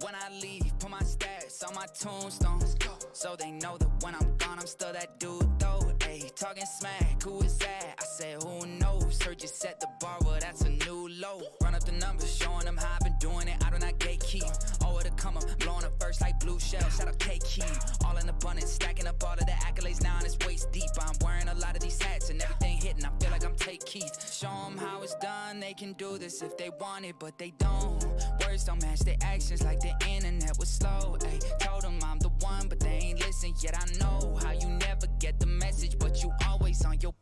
When I leave, put my stats on my tombstone, so they know that when I'm gone, I'm still that dude though. Ayy, talking smack, who is that? I said, who knows? Heard you set the bar, well, that's a new low. Run up the numbers, showing them how I've been doing it. I do not gatekeep. Over to come up, blowing up first like blue shell. Shout out K-Key. All in abundance, stacking up all of the accolades now, and it's waist deep. I'm wearing a lot of these hats, and everything hitting. I feel like I'm Take Keith. Show them how it's done. They can do this if they want it, but they don't. Words don't match their actions like the internet was slow. Ay, told them I'm the one, but they ain't listen yet. I know how you never get the message, but you always on your.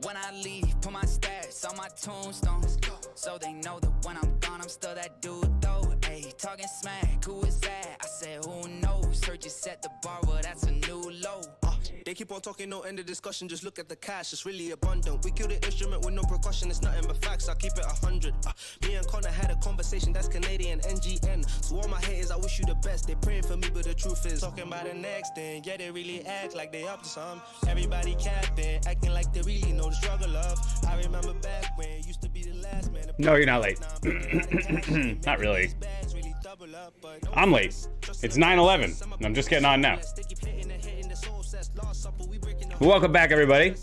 When I leave, put my stats on my tombstone, so they know that when I'm gone, I'm still that dude though. Ayy, talking smack, who is that? I said, who knows? Heard you set the bar, well, that's a new low. They keep on talking, no end of discussion, just look at the cash, it's really abundant. We kill the instrument with no precaution, it's nothing but facts, I keep it 100. Me and Connor had a conversation, that's Canadian, NGN. So all my haters, I wish you the best, they praying for me, but the truth is talking about the next thing, yeah, they really act like they up to some. Everybody capping, acting like they really know the struggle of. I remember back when it used to be the last man. No, you're not late. Not really. I'm late. It's 9/11. I'm just getting on now. Welcome back, everybody.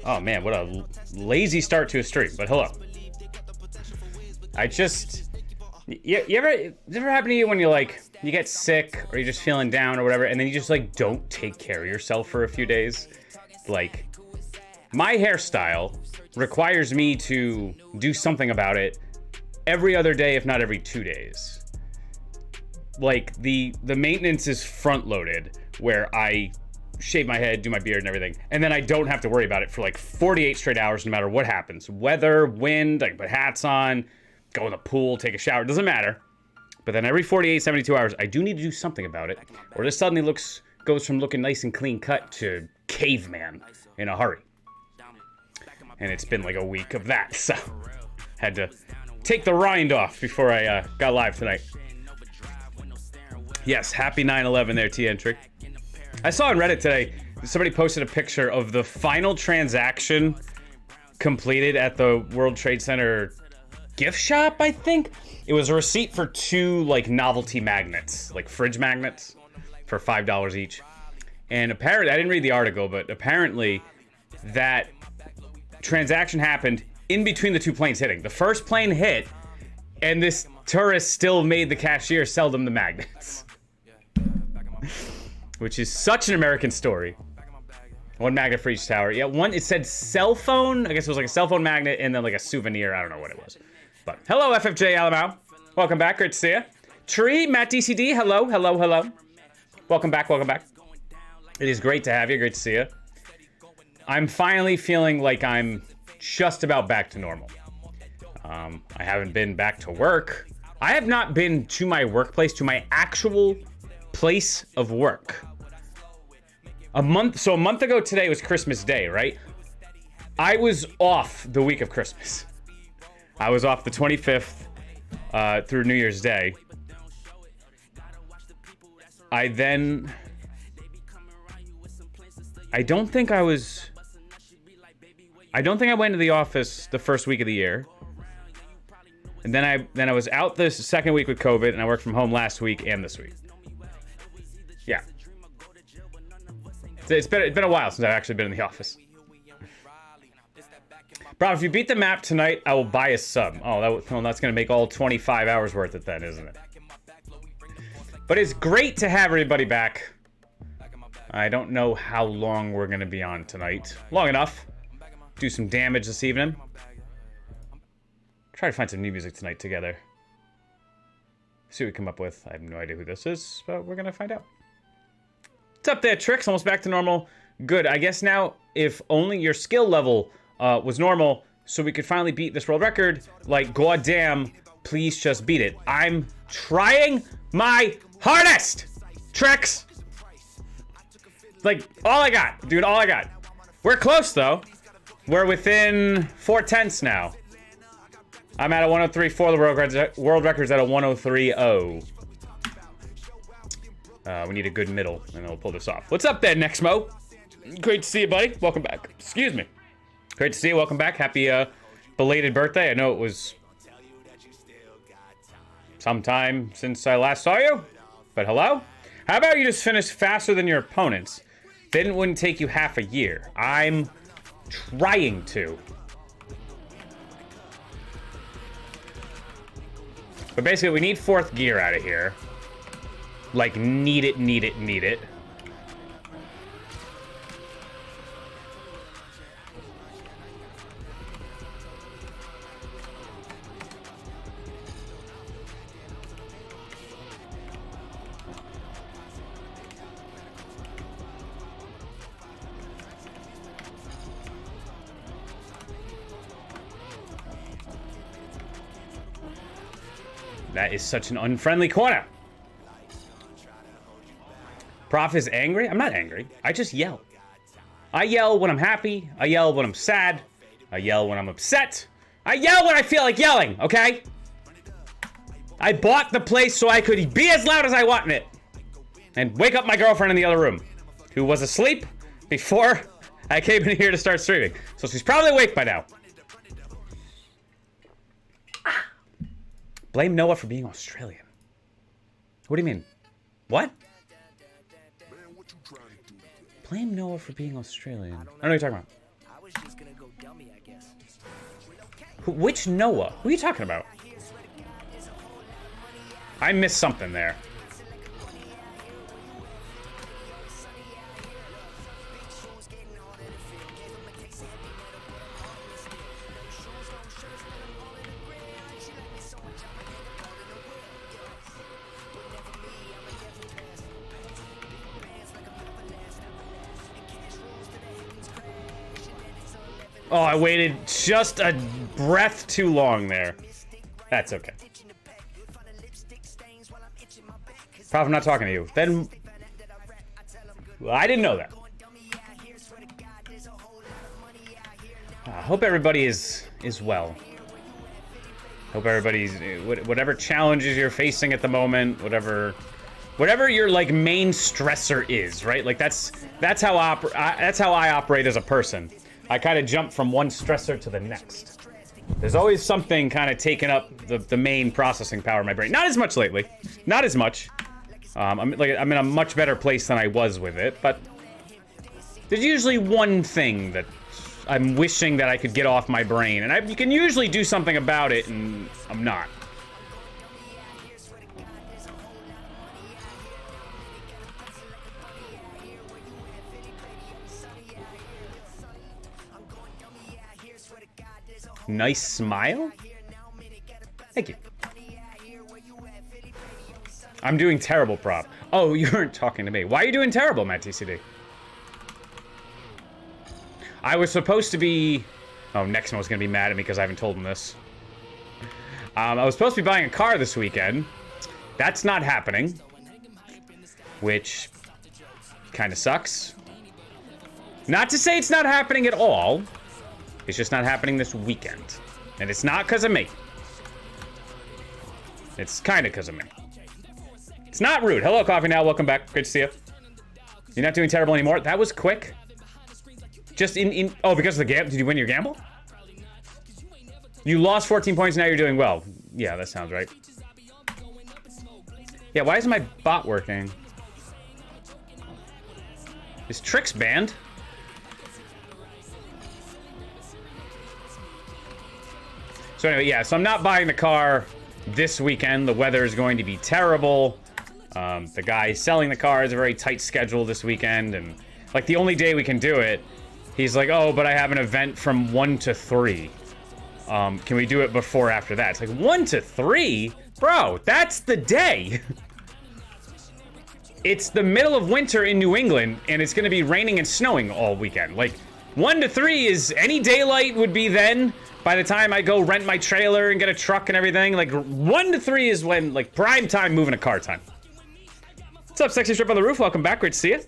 Oh man, what a lazy start to a stream, but hello. I just, you ever happen to you when you get sick or you're just feeling down or whatever, and then you just don't take care of yourself for a few days? Like, my hairstyle requires me to do something about it every other day, if not every 2 days. Like, the maintenance is front loaded, where I shave my head, do my beard and everything, and then I don't have to worry about it for 48 straight hours no matter what happens. Weather, wind, I can put hats on, go in the pool, take a shower, doesn't matter. But then every 48, 72 hours, I do need to do something about it, or this suddenly goes from looking nice and clean cut to caveman in a hurry. And it's been like a week of that, so had to take the rind off before I got live tonight. Yes, happy 9/11 there, T-Entric. I saw on Reddit today, somebody posted a picture of the final transaction completed at the World Trade Center gift shop, I think. It was a receipt for 2 novelty magnets, fridge magnets, for $5 each. And apparently, I didn't read the article, but apparently that transaction happened in between the 2 planes hitting. The first plane hit, and this tourist still made the cashier sell them the magnets. Which is such an American story. 1 magnet for each tower. Yeah, it said cell phone. I guess it was a cell phone magnet and then a souvenir. I don't know what it was. But hello, FFJ Alamo. Welcome back. Great to see you. Tree, Matt DCD. Hello. Welcome back. It is great to have you. Great to see you. I'm finally feeling like I'm just about back to normal. I haven't been back to work. I have not been to my workplace, to my actual place of work. A month ago today was Christmas Day, right? I was off the week of Christmas. I was off the 25th through New Year's Day. I don't think I went to the office the first week of the year. And then I was out the second week with COVID, and I worked from home last week and this week. Yeah. It's been a while since I've actually been in the office. Bro, if you beat the map tonight, I will buy a sub. Oh, that's going to make all 25 hours worth it then, isn't it? But it's great to have everybody back. I don't know how long we're going to be on tonight. Long enough. Do some damage this evening. Try to find some new music tonight together. See what we come up with. I have no idea who this is, but we're going to find out. What's up there, Tricks? Almost back to normal. Good. I guess now, if only your skill level was normal, so we could finally beat this world record, goddamn, please just beat it. I'm trying my hardest, Tricks. All I got, dude, all I got. We're close, though. We're within 4/10 now. I'm at a 103.4. The world record's at a 103.0. We need a good middle, and we'll pull this off. What's up there, Nexmo? Great to see you, buddy. Welcome back. Excuse me. Great to see you. Welcome back. Happy belated birthday. I know it was some time since I last saw you. But hello? How about you just finish faster than your opponents? Then it wouldn't take you half a year. I'm trying to. But basically, we need 4th gear out of here. Like, need it, need it, need it. That is such an unfriendly corner. Prof is angry? I'm not angry. I just yell. I yell when I'm happy. I yell when I'm sad. I yell when I'm upset. I yell when I feel like yelling, okay? I bought the place so I could be as loud as I want in it. And wake up my girlfriend in the other room, who was asleep before I came in here to start streaming. So she's probably awake by now. Blame Noah for being Australian. What do you mean? What? Blame Noah for being Australian. I don't know what you're talking about. I was just gonna go dummy, I guess. Which Noah? Who are you talking about? I missed something there. Oh, I waited just a breath too long there. That's okay. Prof, I'm not talking to you. Then... Well, I didn't know that. I hope everybody is well. Hope everybody's... Whatever challenges you're facing at the moment, whatever your, like, main stressor is, right? Like, that's how I operate as a person. I kind of jump from one stressor to the next. There's always something kind of taking up the main processing power of my brain. Not as much lately. Not as much. I'm in a much better place than I was with it, but there's usually one thing that I'm wishing that I could get off my brain, and you can usually do something about it, and I'm not. Nice smile? Thank you. I'm doing terrible, Prop. Oh, you weren't talking to me. Why are you doing terrible, Matt TCD? I was supposed to be... Oh, Nexmo's gonna be mad at me because I haven't told him this. I was supposed to be buying a car this weekend. That's not happening. Which kind of sucks. Not to say it's not happening at all. It's just not happening this weekend. And it's not because of me. It's kind of because of me. It's not rude. Hello, Coffee Now. Welcome back. Great to see you. You're not doing terrible anymore. That was quick. Just oh, because of the gamble. Did you win your gamble? You lost 14 points, now you're doing well. Yeah, that sounds right. Yeah, why isn't my bot working? Is Trix banned? So anyway, yeah, so I'm not buying the car this weekend. The weather is going to be terrible. The guy selling the car has a very tight schedule this weekend, and like the only day we can do it, he's like, oh, but I have an event from 1 to 3. Can we do it before or after that? It's like 1 to 3? Bro, that's the day. It's the middle of winter in New England, and it's gonna be raining and snowing all weekend. Like, 1 to 3 is any daylight would be then. By the time I go rent my trailer and get a truck and everything, like 1 to 3 is when, like, prime time moving a car time. What's up, Sexy Strip on the Roof? Welcome back, great to see you.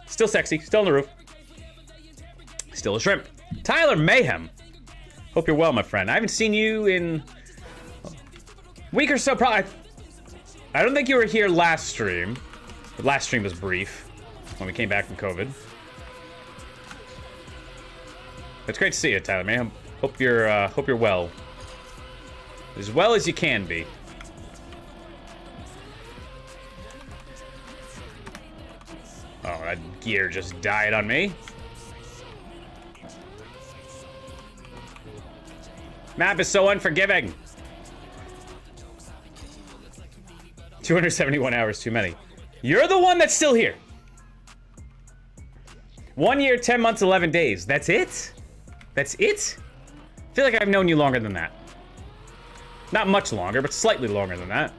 Still sexy, still on the roof. Still a shrimp. Tyler Mayhem. Hope you're well, my friend. I haven't seen you in a week or so, probably. I don't think you were here last stream. The last stream was brief, when we came back from COVID. It's great to see you, Tyler Mayhem. Hope you're well. As well as you can be. gear just died on me. Map is so unforgiving. 271 hours too many. You're the one that's still here. 1 year, 10 months, 11 days. That's it? That's it? I feel like I've known you longer than that. Not much longer, but slightly longer than that.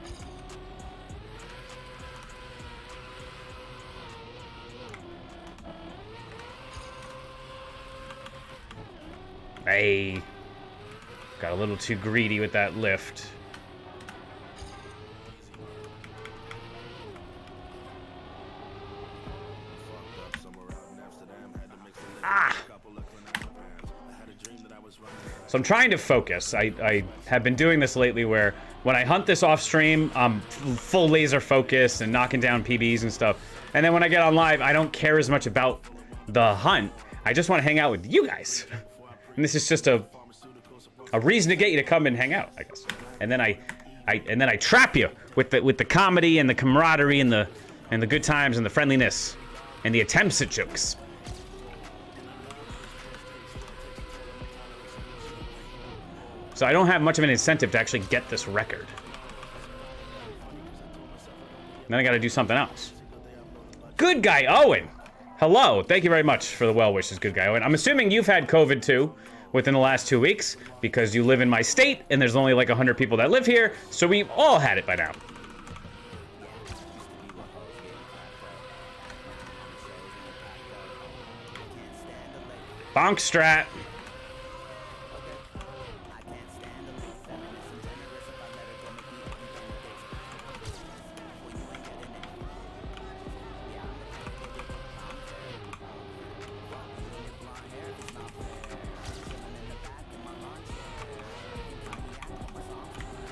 Hey. Got a little too greedy with that lift. So I'm trying to focus. I have been doing this lately where when I hunt this off stream, I'm full laser focus and knocking down PBs and stuff. And then when I get on live, I don't care as much about the hunt. I just want to hang out with you guys. And this is just a reason to get you to come and hang out, I guess. And then I trap you with the comedy and the camaraderie and the good times and the friendliness and the attempts at jokes. So I don't have much of an incentive to actually get this record. Then I gotta do something else. Good Guy Owen! Hello, thank you very much for the well wishes, Good Guy Owen. I'm assuming you've had COVID too within the last 2 weeks because you live in my state and there's only like 100 people that live here, so we've all had it by now. Bonk strat.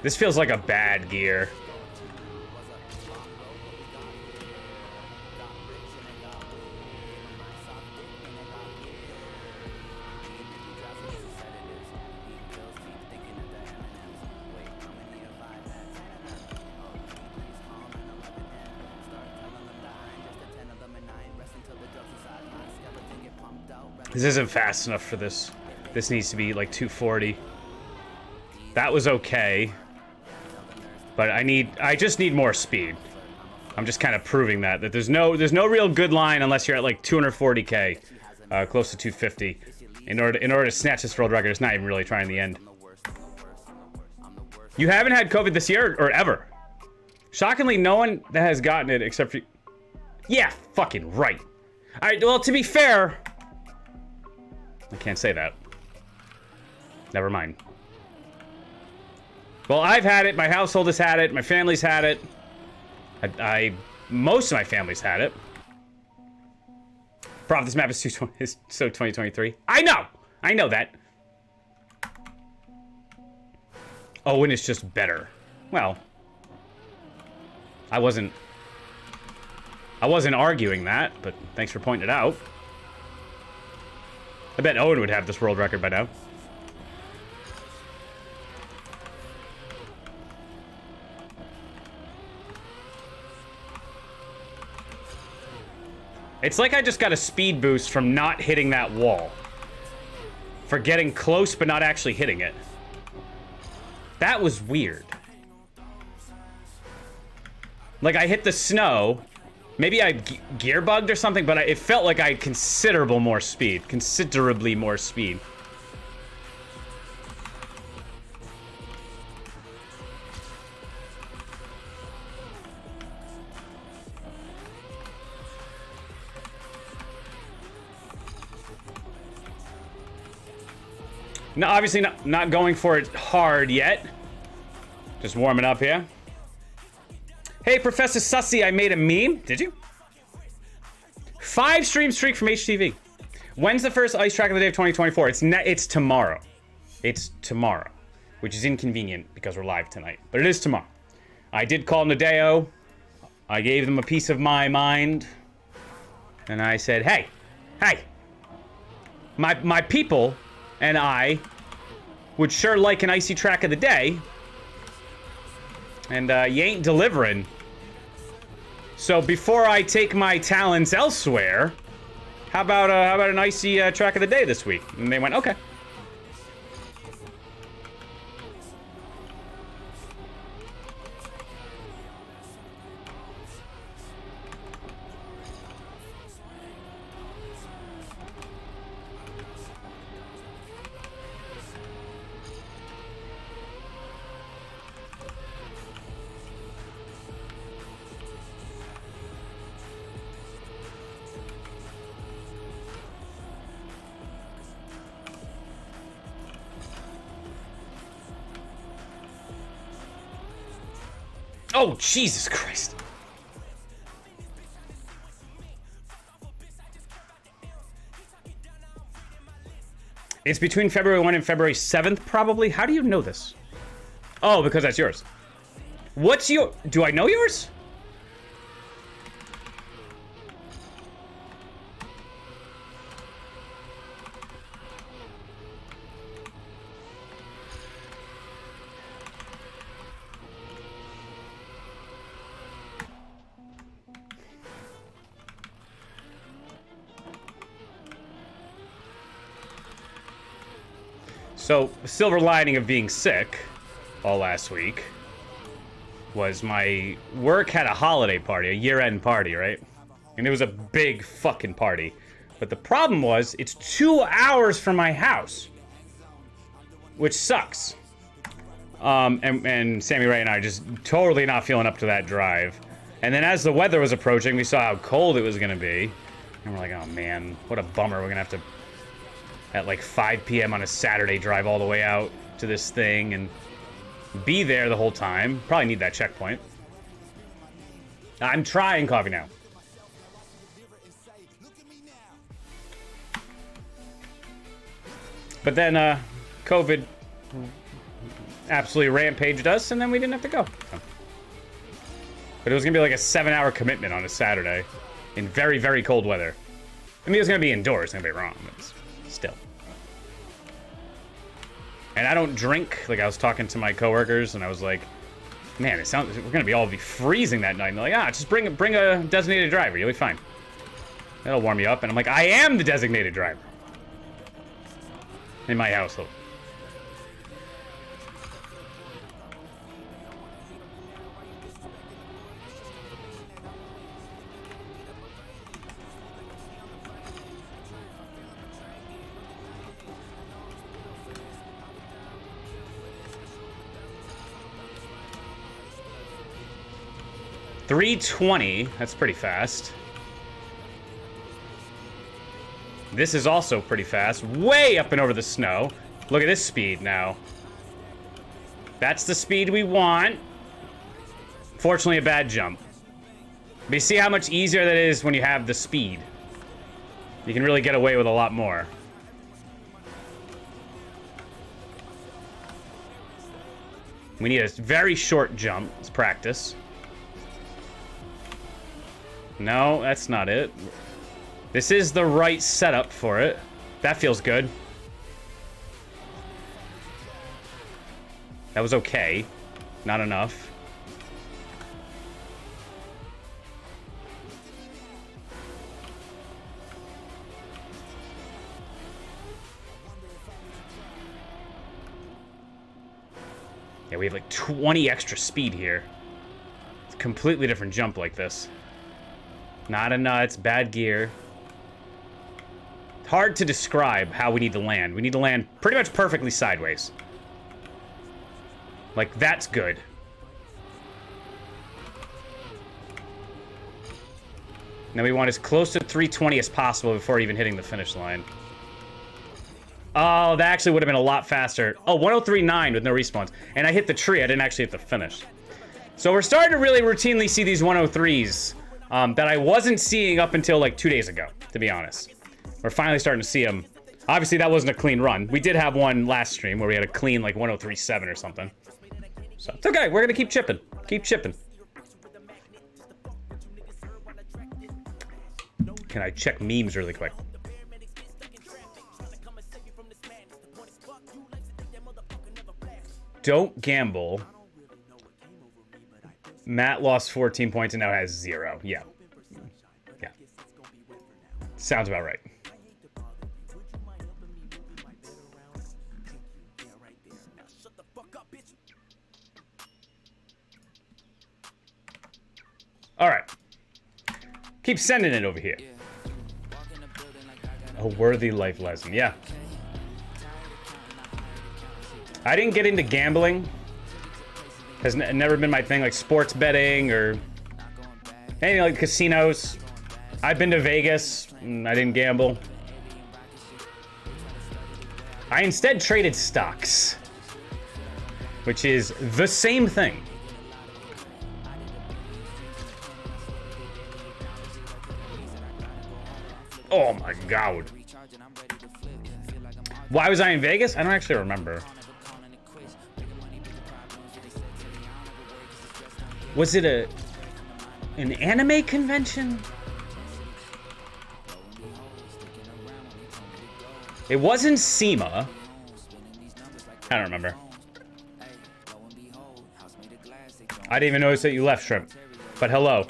This feels like a bad gear. This isn't fast enough for this. This needs to be like 240. That was okay. But I just need more speed. I'm just kind of proving that there's no real good line unless you're at like 240k, close to 250. In order to snatch this world record, it's not even really trying the end. You haven't had COVID this year or ever? Shockingly, no one that has gotten it except for... Yeah, fucking right. All right, well, to be fair... I can't say that. Never mind. Well, I've had it, my household has had it, my family's had it. Most of my family's had it. Prof, this map is so 2023. I know that. Owen is just better. Well, I wasn't arguing that, but thanks for pointing it out. I bet Owen would have this world record by now. It's like I just got a speed boost from not hitting that wall. For getting close but not actually hitting it. That was weird. Like I hit the snow. Maybe I gear bugged or something, but it felt like I had considerably more speed. No, obviously not going for it hard yet. Just warming up here. Hey, Professor Sussy, I made a meme. Did you? 5 stream streak from HTV. When's the first ice track of the day of 2024? It's tomorrow. It's tomorrow, which is inconvenient because we're live tonight. But it is tomorrow. I did call Nadeo. I gave them a piece of my mind. And I said, hey, my people and I would sure like an icy track of the day. And you ain't delivering. So before I take my talents elsewhere, how about an icy track of the day this week? And they went, okay. Oh, Jesus Christ. It's between February 1 and February 7th, probably. How do you know this? Oh, because that's yours. What's your... Do I know yours? So, the silver lining of being sick all last week was my work had a holiday party, a year-end party, right? And it was a big fucking party. But the problem was, it's 2 hours from my house, which sucks. And Sammy Ray and I are just totally not feeling up to that drive. And then as the weather was approaching, we saw how cold it was gonna be. And we're like, oh man, what a bummer. We're gonna have to, at like 5 p.m. on a Saturday, drive all the way out to this thing and be there the whole time. Probably need that checkpoint. I'm trying coffee now. But then COVID absolutely rampaged us, and then we didn't have to go. But it was gonna be like a 7-hour commitment on a Saturday in very, very cold weather. I mean, it was gonna be indoors, don't get me wrong, but still. And I don't drink. Like, I was talking to my coworkers, and I was like, man, it sounds, we're gonna all be freezing that night. And they're like, just bring a designated driver, you'll be fine. That'll warm you up. And I'm like, I am the designated driver. In my household. $320, that's pretty fast. This is also pretty fast, way up and over the snow. Look at this speed now. That's the speed we want. Fortunately, a bad jump. But you see how much easier that is when you have the speed. You can really get away with a lot more. We need a very short jump. Let's practice. No, that's not it. This is the right setup for it. That feels good. That was okay. Not enough. Yeah, we have like 20 extra speed here. It's a completely different jump like this. Not a nuts, bad gear. It's hard to describe how we need to land. We need to land pretty much perfectly sideways. Like, that's good. Now we want as close to 320 as possible before even hitting the finish line. Oh, that actually would have been a lot faster. Oh, 103.9 with no respawns. And I hit the tree, I didn't actually hit the finish. So we're starting to really routinely see these 103s that I wasn't seeing up until like 2 days ago, to be honest. We're finally starting to see them. Obviously, that wasn't a clean run. We did have one last stream where we had a clean, like, 103.7 or something. So, it's okay. We're gonna keep chipping. Keep chipping. Can I check memes really quick? Don't gamble. Matt lost 14 points and now has 0. Yeah. Yeah. Sounds about right. All right. Keep sending it over here. A worthy life lesson. Yeah. I didn't get into gambling. Has never been my thing, like sports betting or anything like casinos. I've been to Vegas. And I didn't gamble. I instead traded stocks, which is the same thing. Oh my God. Why was I in Vegas? I don't actually remember. Was it an anime convention? It wasn't SEMA. I don't remember. I didn't even notice that you left, Shrimp. But hello.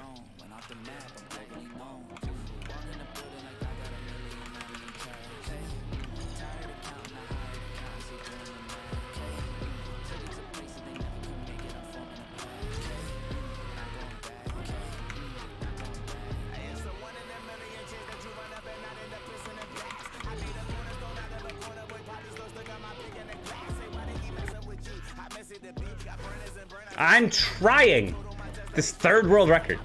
I'm trying this third world record.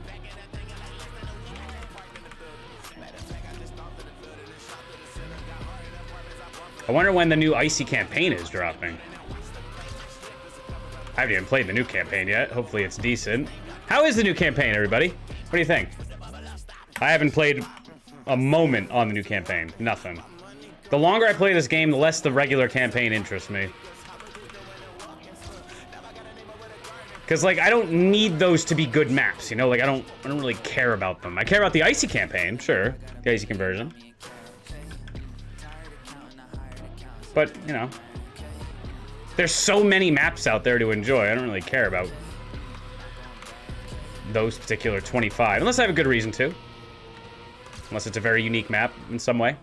I wonder when the new Icy campaign is dropping. I haven't even played the new campaign yet. Hopefully it's decent. How is the new campaign, everybody? What do you think? I haven't played a moment on the new campaign. Nothing. The longer I play this game, the less the regular campaign interests me. Because, like, I don't need those to be good maps, you know? Like, I don't really care about them. I care about the Icy campaign, sure. The Icy conversion. But, you know. There's so many maps out there to enjoy. I don't really care about those particular 25. Unless I have a good reason to. Unless it's a very unique map in some way.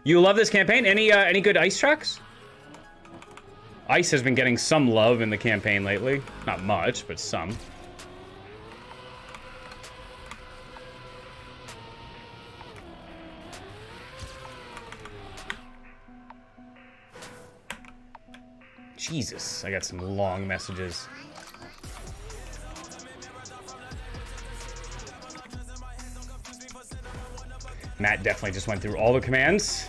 You love this campaign? Any good ice tracks? Ice has been getting some love in the campaign lately. Not much, but some. Jesus, I got some long messages. Matt definitely just went through all the commands.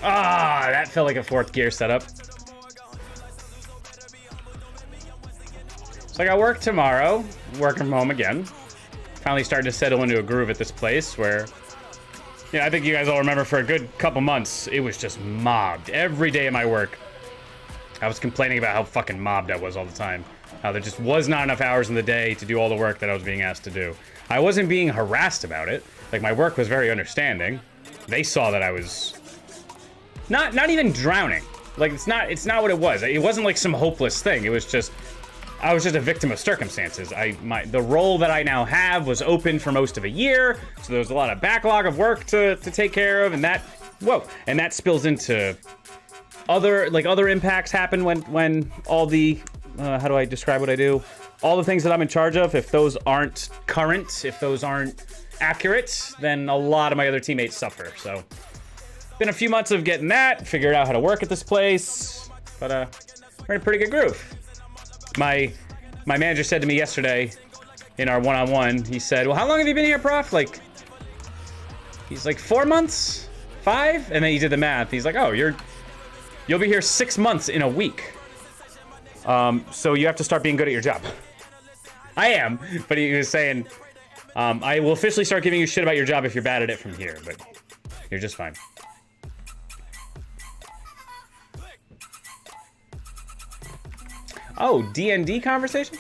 Ah, that felt like a fourth gear setup. So I got work tomorrow, working from home again. Finally starting to settle into a groove at this place where, yeah, I think you guys all remember for a good couple months, it was just mobbed. Every day of my work, I was complaining about how fucking mobbed I was all the time. How there just was not enough hours in the day to do all the work that I was being asked to do. I wasn't being harassed about it. Like, my work was very understanding. They saw that I was not even drowning. Like, it's not what it was. It wasn't like some hopeless thing. It was just, I was just a victim of circumstances. The role that I now have was open for most of a year, so there was a lot of backlog of work to take care of, and that spills into other impacts happen when all the how do I describe what I do? All the things that I'm in charge of, if those aren't current, if those aren't accurate, then a lot of my other teammates suffer. So, been a few months of getting that, figured out how to work at this place, but we're in a pretty good groove. My manager said to me yesterday in our one-on-one, he said, well, how long have you been here, Prof? Like, he's like, 4 months? 5? And then he did the math. He's like, oh, you'll be here 6 months in a week. So you have to start being good at your job. I am, but he was saying, I will officially start giving you shit about your job if you're bad at it from here, but you're just fine. Oh, D&D conversation?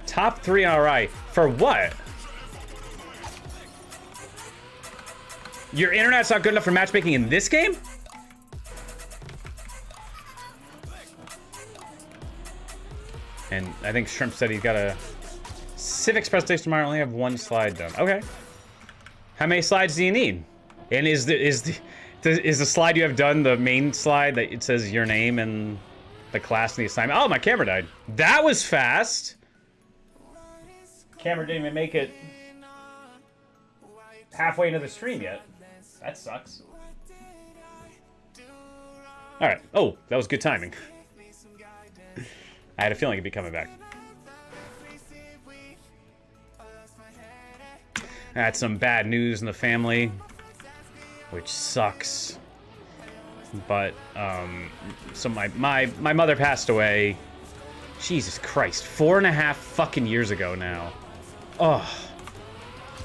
Top 3 on RI. For what? Your internet's not good enough for matchmaking in this game? And I think Shrimp said he's got a Civic presentation tomorrow. I only have one slide done. Okay. How many slides do you need? And is the slide you have done the main slide that it says your name and the class and the assignment? Oh, my camera died. That was fast. Camera didn't even make it halfway into the stream yet. That sucks. All right. Oh, that was good timing. I had a feeling he'd be coming back. That's some bad news in the family, which sucks. But so my mother passed away. Jesus Christ, 4.5 fucking years ago now. Oh,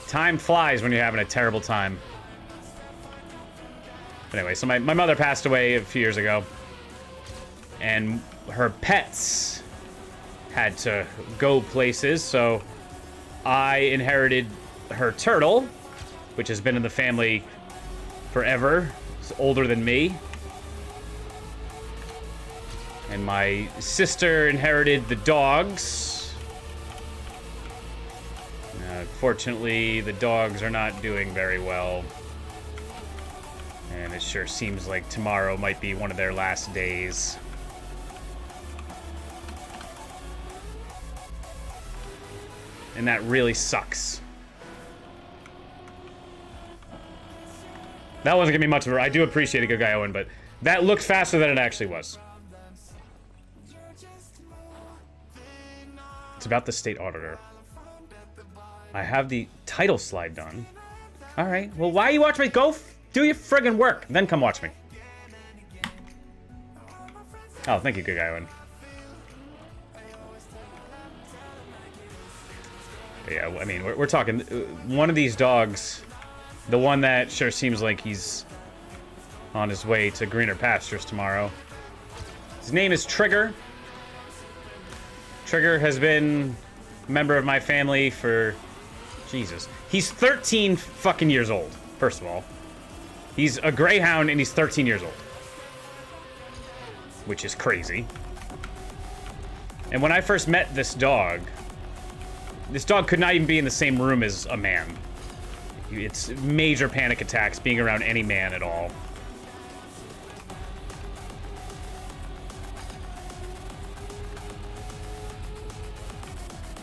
time flies when you're having a terrible time. But anyway, so my mother passed away a few years ago, and her pets had to go places, so I inherited her turtle, which has been in the family forever. It's older than me. And my sister inherited the dogs. Fortunately, the dogs are not doing very well. And it sure seems like tomorrow might be one of their last days. And that really sucks. That wasn't gonna be much of a... I do appreciate a good guy, Owen, but that looked faster than it actually was. It's about the state auditor. I have the title slide done. All right. Well, why you watch me? Go do your friggin' work, then come watch me. Oh, thank you, good guy, Owen. Yeah, I mean, we're talking one of these dogs, the one that sure seems like he's on his way to greener pastures tomorrow. His name is Trigger. Trigger has been a member of my family for, Jesus. He's 13 fucking years old, first of all. He's a greyhound and he's 13 years old. Which is crazy. And when I first met this dog could not even be in the same room as a man. It's major panic attacks being around any man at all.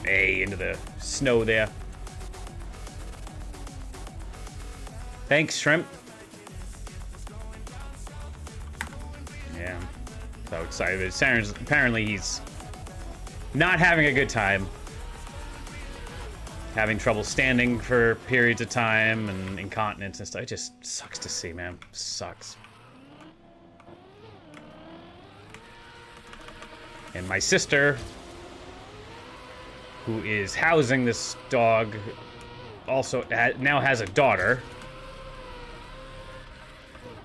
Hey, into the snow there. Thanks, Shrimp. Yeah, so excited. Apparently he's not having a good time. Having trouble standing for periods of time and incontinence and stuff. It just sucks to see, man. Sucks. And my sister, who is housing this dog, also now has a daughter.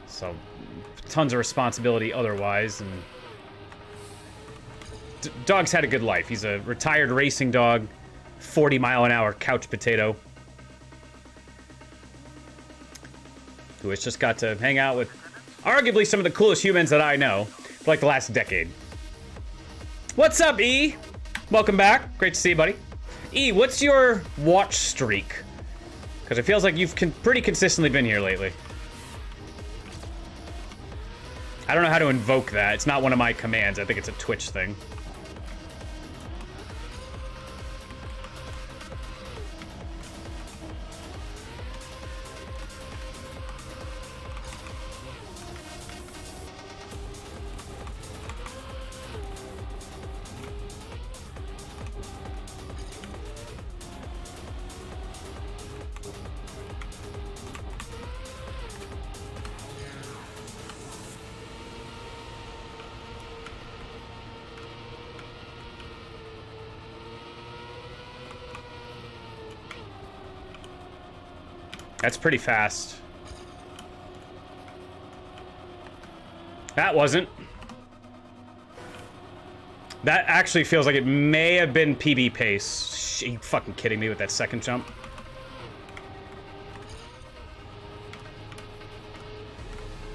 So, tons of responsibility otherwise. And dog's had a good life. He's a retired racing dog. 40-mile-an-hour couch potato who has just got to hang out with arguably some of the coolest humans that I know for like the last decade. What's up, E? Welcome back. Great to see you, buddy. E, what's your watch streak? Because it feels like you've pretty consistently been here lately. I don't know how to invoke that. It's not one of my commands. I think it's a Twitch thing. That's pretty fast. That wasn't. That actually feels like it may have been PB pace. Are you fucking kidding me with that second jump?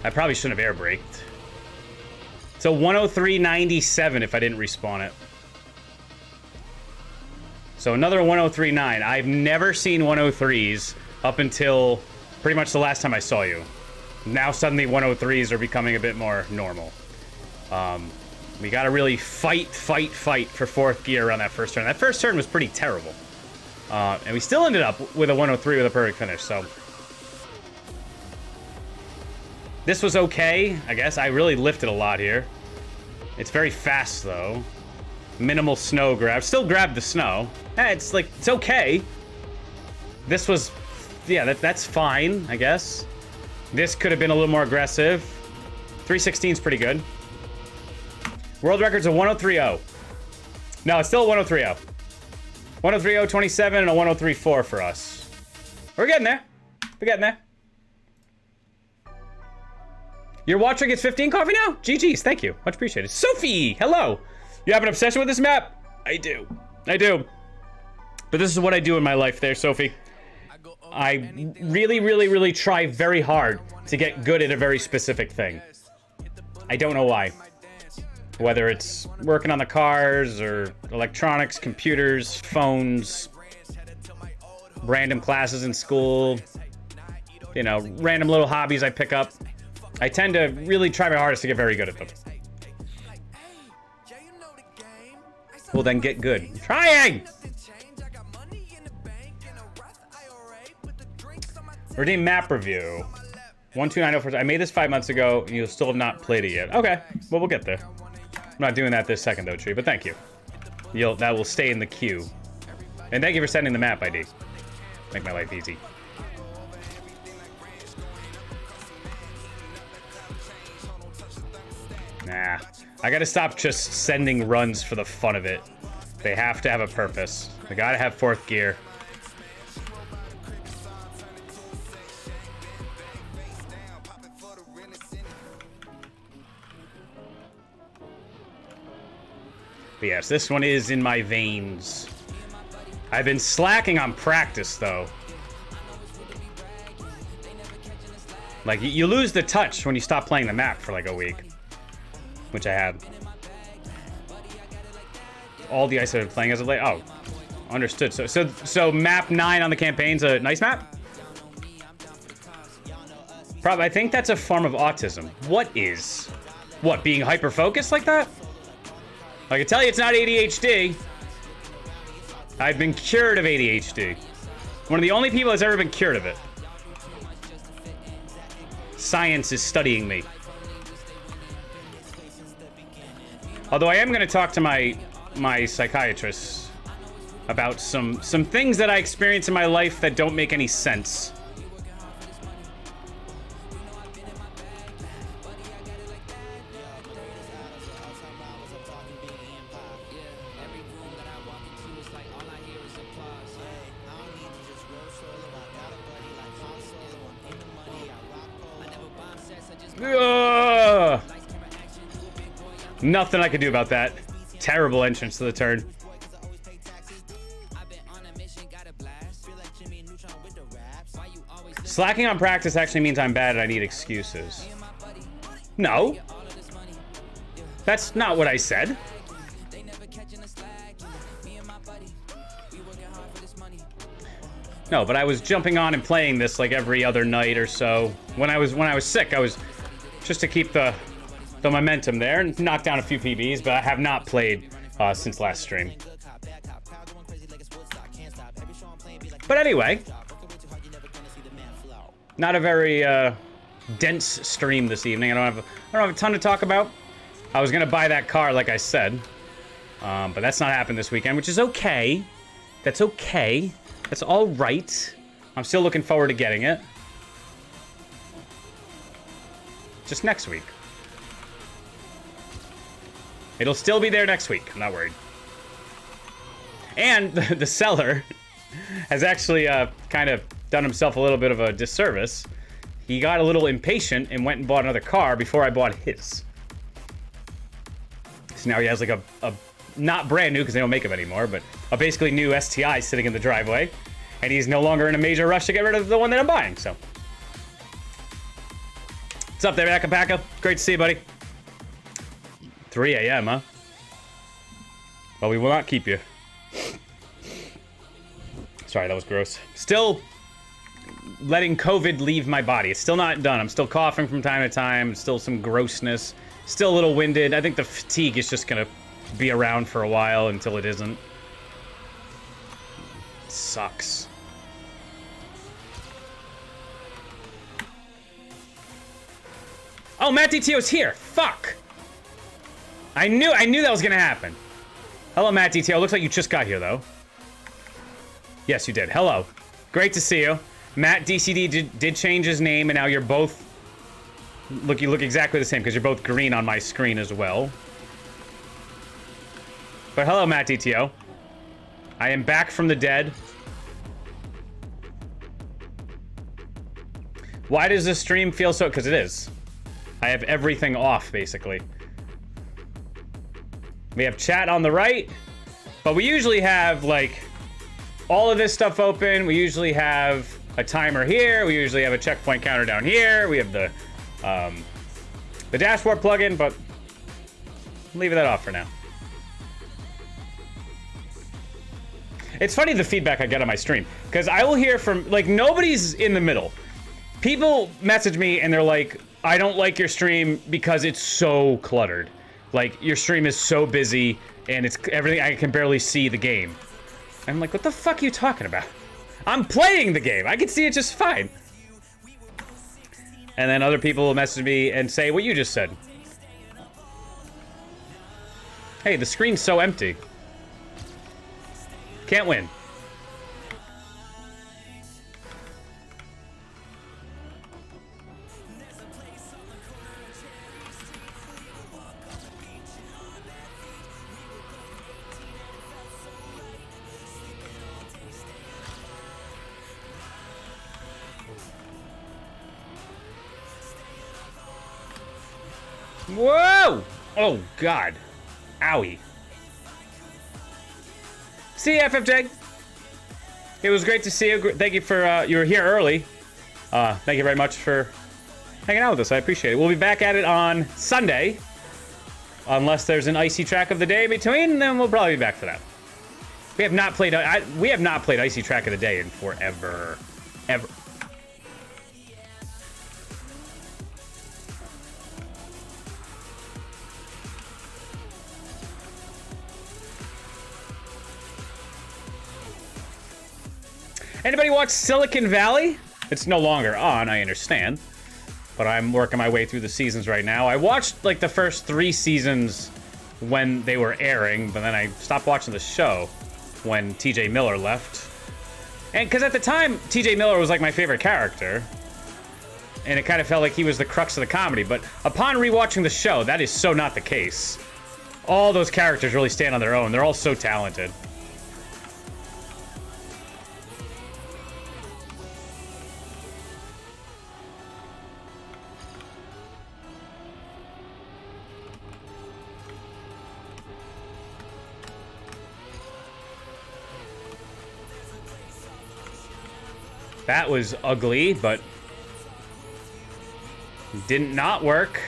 I probably shouldn't have air braked. So 103.97 if I didn't respawn it. So another 103.9. I've never seen 103s up until pretty much the last time I saw you. Now suddenly 103s are becoming a bit more normal. We gotta really fight for fourth gear on that first turn. That first turn was pretty terrible. And we still ended up with a 103 with a perfect finish, so. This was okay, I guess. I really lifted a lot here. It's very fast, though. Minimal snow grab. Still grabbed the snow. It's like, it's okay. This was, yeah, that's fine, I guess. This could have been a little more aggressive. 316 is pretty good. World record's a 103.0. No, it's still a 103.0. 103.027 and a 103.4 for us. We're getting there. We're getting there. Your watcher gets 15 coffee now? GG's, thank you. Much appreciated. Sophie, hello. You have an obsession with this map? I do. I do. But this is what I do in my life there, Sophie. I really try very hard to get good at a very specific thing. I don't know why. Whether it's working on the cars or electronics, computers, phones, random classes in school, you know, random little hobbies I pick up. I tend to really try my hardest to get very good at them. Well, then get good. I'm trying! Redeem map review. 12904. I made this 5 months ago, and you still have not played it yet. Okay, well, we'll get there. I'm not doing that this second, though, Tree, but thank you. That will stay in the queue. And thank you for sending the map ID. Make my life easy. Nah. I gotta stop just sending runs for the fun of it. They have to have a purpose. They gotta have fourth gear. But yes, this one is in my veins. I've been slacking on practice, though. Like, you lose the touch when you stop playing the map for like a week. Which I had. All the ice I've been playing as of late. Oh, understood. So map 9 on the campaign's a nice map? Probably. I think that's a form of autism. What is? What, being hyper-focused like that? I can tell you it's not ADHD. I've been cured of ADHD. One of the only people that's ever been cured of it. Science is studying me. Although I am going to talk to my psychiatrist about some things that I experience in my life that don't make any sense. Ugh. Nothing I could do about that. Terrible entrance to the turn. Slacking on practice actually means I'm bad and I need excuses. No. That's not what I said. No, but I was jumping on and playing this like every other night or so. When I was sick, I was just to keep the momentum there and knock down a few PBs, but I have not played since last stream. But anyway, not a very dense stream this evening. I don't have a ton to talk about. I was gonna buy that car, like I said, but that's not happened this weekend, which is okay. That's okay. That's all right. I'm still looking forward to getting it. Just next week. It'll still be there next week. I'm not worried. And the seller has actually kind of done himself a little bit of a disservice. He got a little impatient and went and bought another car before I bought his. So now he has like a not brand new because they don't make them anymore, but a basically new STI sitting in the driveway. And he's no longer in a major rush to get rid of the one that I'm buying, so. What's up there, Akapaka? Great to see you, buddy. 3 a.m., huh? Well, we will not keep you. Sorry, that was gross. Still letting COVID leave my body. It's still not done. I'm still coughing from time to time. Still some grossness. Still a little winded. I think the fatigue is just gonna be around for a while until it isn't. It sucks. Oh, Matt DTO's here. Fuck. I knew that was gonna happen. Hello, Matt DTO. Looks like you just got here, though. Yes, you did. Hello. Great to see you. Matt DCD did change his name, and now you're both... you look exactly the same, because you're both green on my screen as well. But hello, Matt DTO. I am back from the dead. Why does this stream feel so... Because it is. I have everything off, basically. We have chat on the right, but we usually have, like... all of this stuff open. We usually have a timer here. We usually have a checkpoint counter down here. We have the dashboard plugin, but I'm leaving that off for now. It's funny the feedback I get on my stream, because I will hear from, like, nobody's in the middle. People message me and they're like, I don't like your stream because it's so cluttered. Like, your stream is so busy and it's everything, I can barely see the game. I'm like, what the fuck are you talking about? I'm playing the game. I can see it just fine. And then other people will message me and say what you just said. Hey, the screen's so empty. Can't win. Whoa! Oh, God. Owie. See you, FFJ. It was great to see you. Thank you for, you were here early. Thank you very much for hanging out with us. I appreciate it. We'll be back at it on Sunday. Unless there's an icy track of the day in between, then we'll probably be back for that. We have not played, icy track of the day in forever. Ever. Anybody watch Silicon Valley? It's no longer on, I understand. But I'm working my way through the seasons right now. I watched, like, the first 3 seasons when they were airing, but then I stopped watching the show when TJ Miller left. And because at the time, TJ Miller was, like, my favorite character. And it kind of felt like he was the crux of the comedy. But upon rewatching the show, that is so not the case. All those characters really stand on their own. They're all so talented. That was ugly, but didn't not work.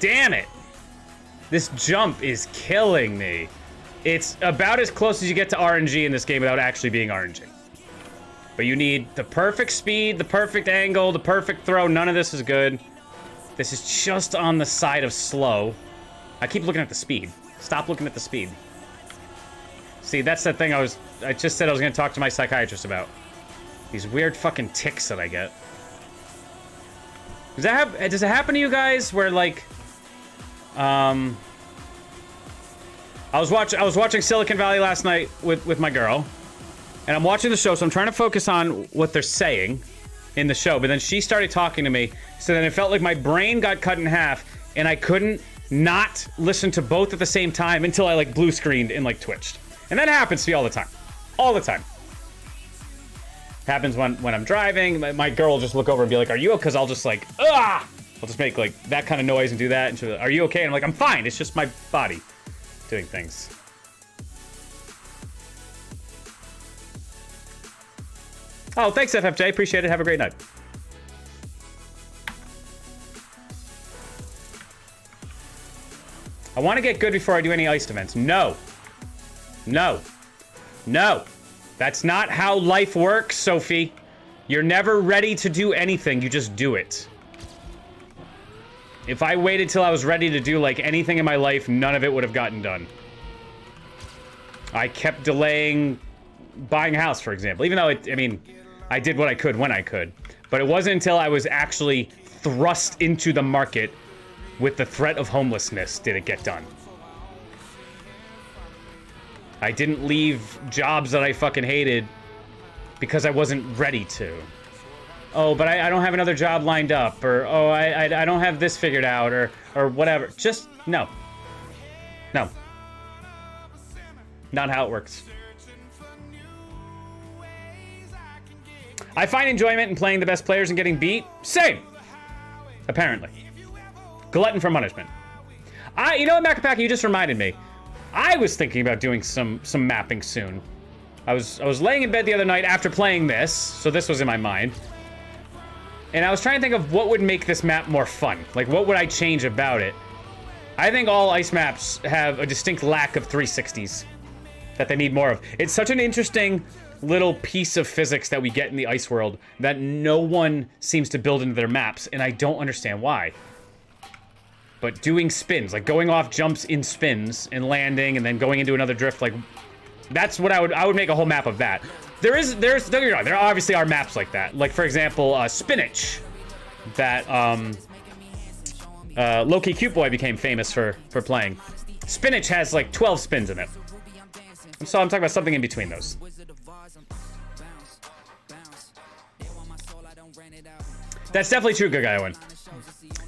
Damn it. This jump is killing me. It's about as close as you get to RNG in this game without actually being RNG. But you need the perfect speed, the perfect angle, the perfect throw. None of this is good. This is just on the side of slow. I keep looking at the speed. Stop looking at the speed. See, that's the thing I just said I was gonna talk to my psychiatrist about. These weird fucking tics that I get. Does it happen to you guys where, like, I was watching Silicon Valley last night with my girl, and I'm watching the show, so I'm trying to focus on what they're saying in the show, but then she started talking to me, so then it felt like my brain got cut in half, and I couldn't not listen to both at the same time until I, like, blue screened and, like, twitched. And that happens to me all the time. All the time. Happens when I'm driving. My girl will just look over and be like, are you okay? Because I'll just, like, ah! I'll just make, like, that kind of noise and do that. And she'll be like, are you okay? And I'm like, I'm fine. It's just my body doing things. Oh, thanks, FFJ. Appreciate it. Have a great night. I want to get good before I do any iced events. No. No. No. That's not how life works, Sophie. You're never ready to do anything. You just do it. If I waited till I was ready to do, like, anything in my life, none of it would have gotten done. I kept delaying buying a house, for example. Even though, I mean, I did what I could when I could. But it wasn't until I was actually thrust into the market with the threat of homelessness did it get done. I didn't leave jobs that I fucking hated because I wasn't ready to. Oh, but I don't have another job lined up, or oh, I don't have this figured out, or whatever. Just, no. No. Not how it works. I find enjoyment in playing the best players and getting beat. Same. Apparently. Glutton for punishment. You know what, Macapaki, you just reminded me. I was thinking about doing some mapping soon. I was laying in bed the other night after playing this, so this was in my mind. And I was trying to think of what would make this map more fun. Like, what would I change about it? I think all ice maps have a distinct lack of 360s that they need more of. It's such an interesting little piece of physics that we get in the ice world that no one seems to build into their maps, and I don't understand why. But doing spins, like going off jumps in spins and landing and then going into another drift, like that's what I would make a whole map of that. There obviously are maps like that. Like, for example, Spinach, that Low-Key Cute Boy became famous for playing. Spinach has like 12 spins in it. So I'm talking about something in between those. That's definitely true, Good Guy Owen.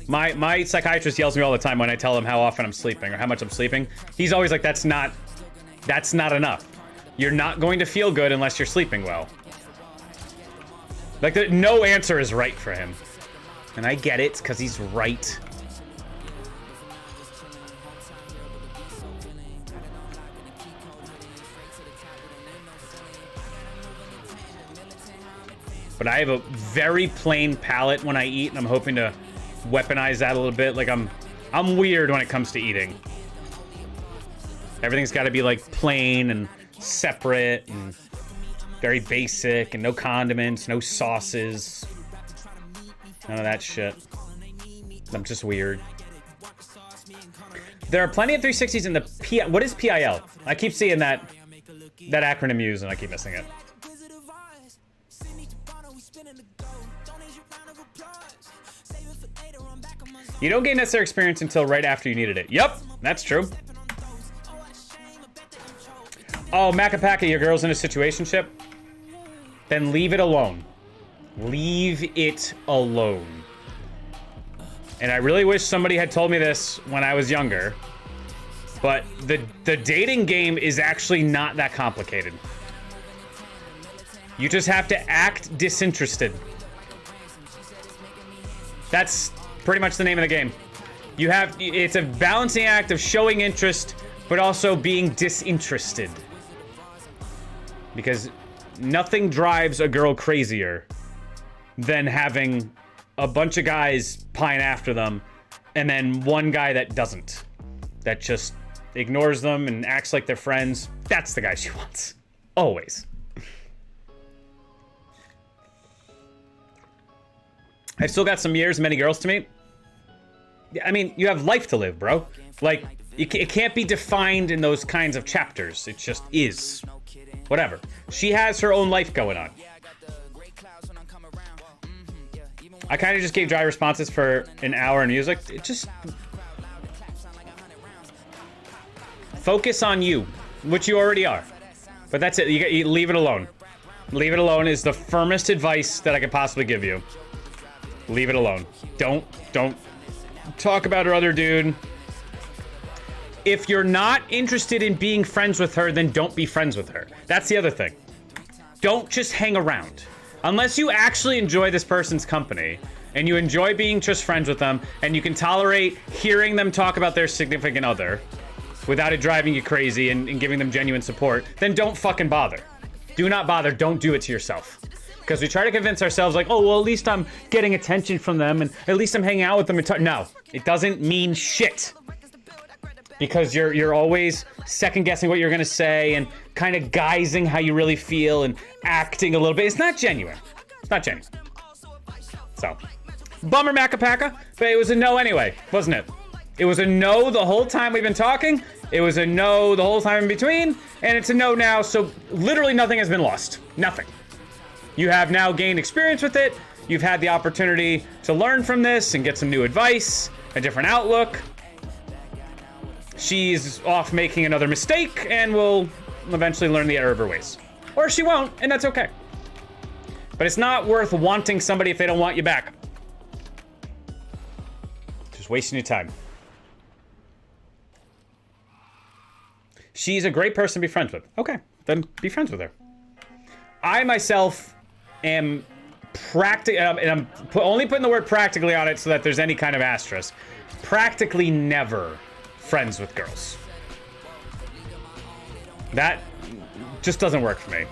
My psychiatrist yells at me all the time when I tell him how often I'm sleeping or how much I'm sleeping. He's always like, that's not enough. You're not going to feel good unless you're sleeping well. Like, no answer is right for him. And I get it, because he's right. But I have a very plain palate when I eat, and I'm hoping to weaponize that a little bit. Like, I'm weird when it comes to eating. Everything's got to be like plain and separate and very basic, and no condiments, no sauces, none of that shit. I'm just weird. There are plenty of 360s in the what is PIL? I keep seeing that acronym used and I keep missing it. You don't gain necessary experience until right after you needed it. Yep, that's true. Oh, Macapaka, your girl's in a situationship? Then leave it alone. Leave it alone. And I really wish somebody had told me this when I was younger. But the dating game is actually not that complicated. You just have to act disinterested. That's pretty much the name of the game. It's a balancing act of showing interest, but also being disinterested. Because nothing drives a girl crazier than having a bunch of guys pine after them, and then one guy that doesn't. That just ignores them and acts like they're friends. That's the guy she wants. Always. I've still got some years and many girls to meet. I mean, you have life to live, bro. Like, it can't be defined in those kinds of chapters. It just is. Whatever. She has her own life going on. I kind of just gave dry responses for an hour in music. It just... Focus on you, which you already are. But that's it. You leave it alone. Leave it alone is the firmest advice that I could possibly give you. Leave it alone. Don't talk about her other dude. If you're not interested in being friends with her, then don't be friends with her. That's the other thing. Don't just hang around. Unless you actually enjoy this person's company, and you enjoy being just friends with them, and you can tolerate hearing them talk about their significant other without it driving you crazy and giving them genuine support, then don't fucking bother. Do not bother. Don't do it to yourself. Because we try to convince ourselves like, oh, well, at least I'm getting attention from them and at least I'm hanging out with them. And no, it doesn't mean shit. Because you're always second guessing what you're gonna say and kind of guising how you really feel and acting a little bit. It's not genuine. It's not genuine. So, bummer Macapaka, but it was a no anyway, wasn't it? It was a no the whole time we've been talking. It was a no the whole time in between, and it's a no now, so literally nothing has been lost. Nothing. You have now gained experience with it. You've had the opportunity to learn from this and get some new advice, a different outlook. She's off making another mistake and will eventually learn the error of her ways. Or she won't, and that's okay. But it's not worth wanting somebody if they don't want you back. Just wasting your time. She's a great person to be friends with. Okay, then be friends with her. I myself am and I'm only putting the word practically on it so that there's any kind of asterisk. Practically never friends with girls. That just doesn't work for me.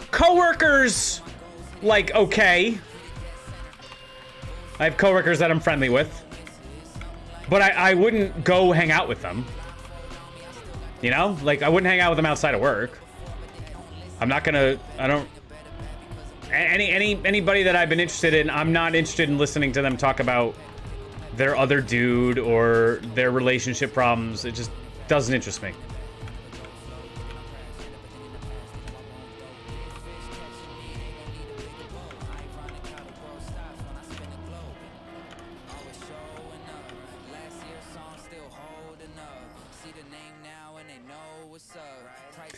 Coworkers, like, okay. I have coworkers that I'm friendly with, but I wouldn't go hang out with them. You know, like I wouldn't hang out with them outside of work. I'm not gonna. I don't. Anybody that I've been interested in, I'm not interested in listening to them talk about their other dude or their relationship problems. It just doesn't interest me.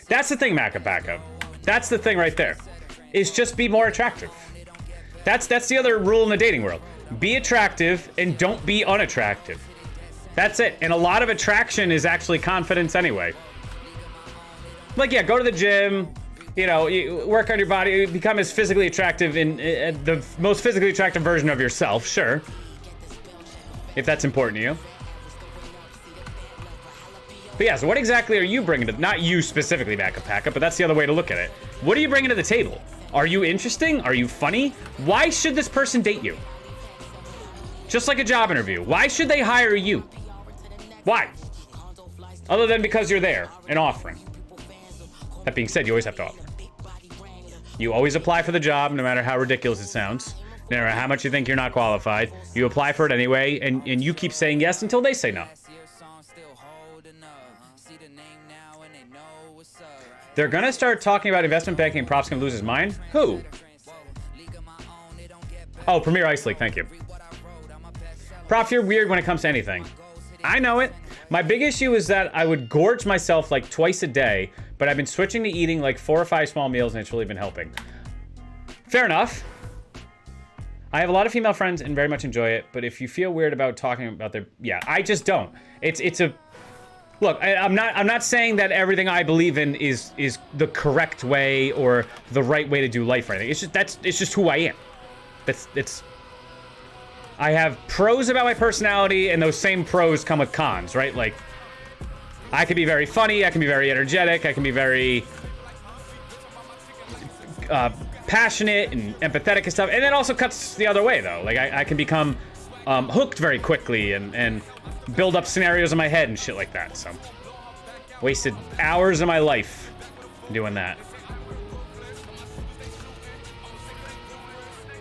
That's the thing, Macapaka. That's the thing right there. Is just be more attractive. That's the other rule in the dating world. Be attractive and don't be unattractive. That's it. And a lot of attraction is actually confidence anyway. Like, yeah, go to the gym, you know, you work on your body, become as physically attractive in the most physically attractive version of yourself, sure. If that's important to you. But yeah, so what exactly are you bringing to, not you specifically, Macapaka, but that's the other way to look at it. What are you bringing to the table? Are you interesting? Are you funny? Why should this person date you? Just like a job interview. Why should they hire you? Why? Other than because you're there and offering. That being said, you always have to offer. You always apply for the job, no matter how ridiculous it sounds. No matter how much you think you're not qualified. You apply for it anyway, and you keep saying yes until they say no. They're gonna start talking about investment banking and Prof's gonna lose his mind? Who? Oh, Premier Ice League, thank you. Prof, you're weird when it comes to anything. I know it. My big issue is that I would gorge myself like twice a day, but I've been switching to eating like 4 or 5 small meals and it's really been helping. Fair enough. I have a lot of female friends and very much enjoy it, but if you feel weird about talking about their, yeah, I just don't. It's a, look, I'm not saying that everything I believe in is the correct way or the right way to do life or anything. It's just who I am. I have pros about my personality, and those same pros come with cons, right? Like, I can be very funny, I can be very energetic, I can be very passionate and empathetic and stuff, and it also cuts the other way, though. Like, I can become hooked very quickly and build up scenarios in my head and shit like that, so. Wasted hours of my life doing that.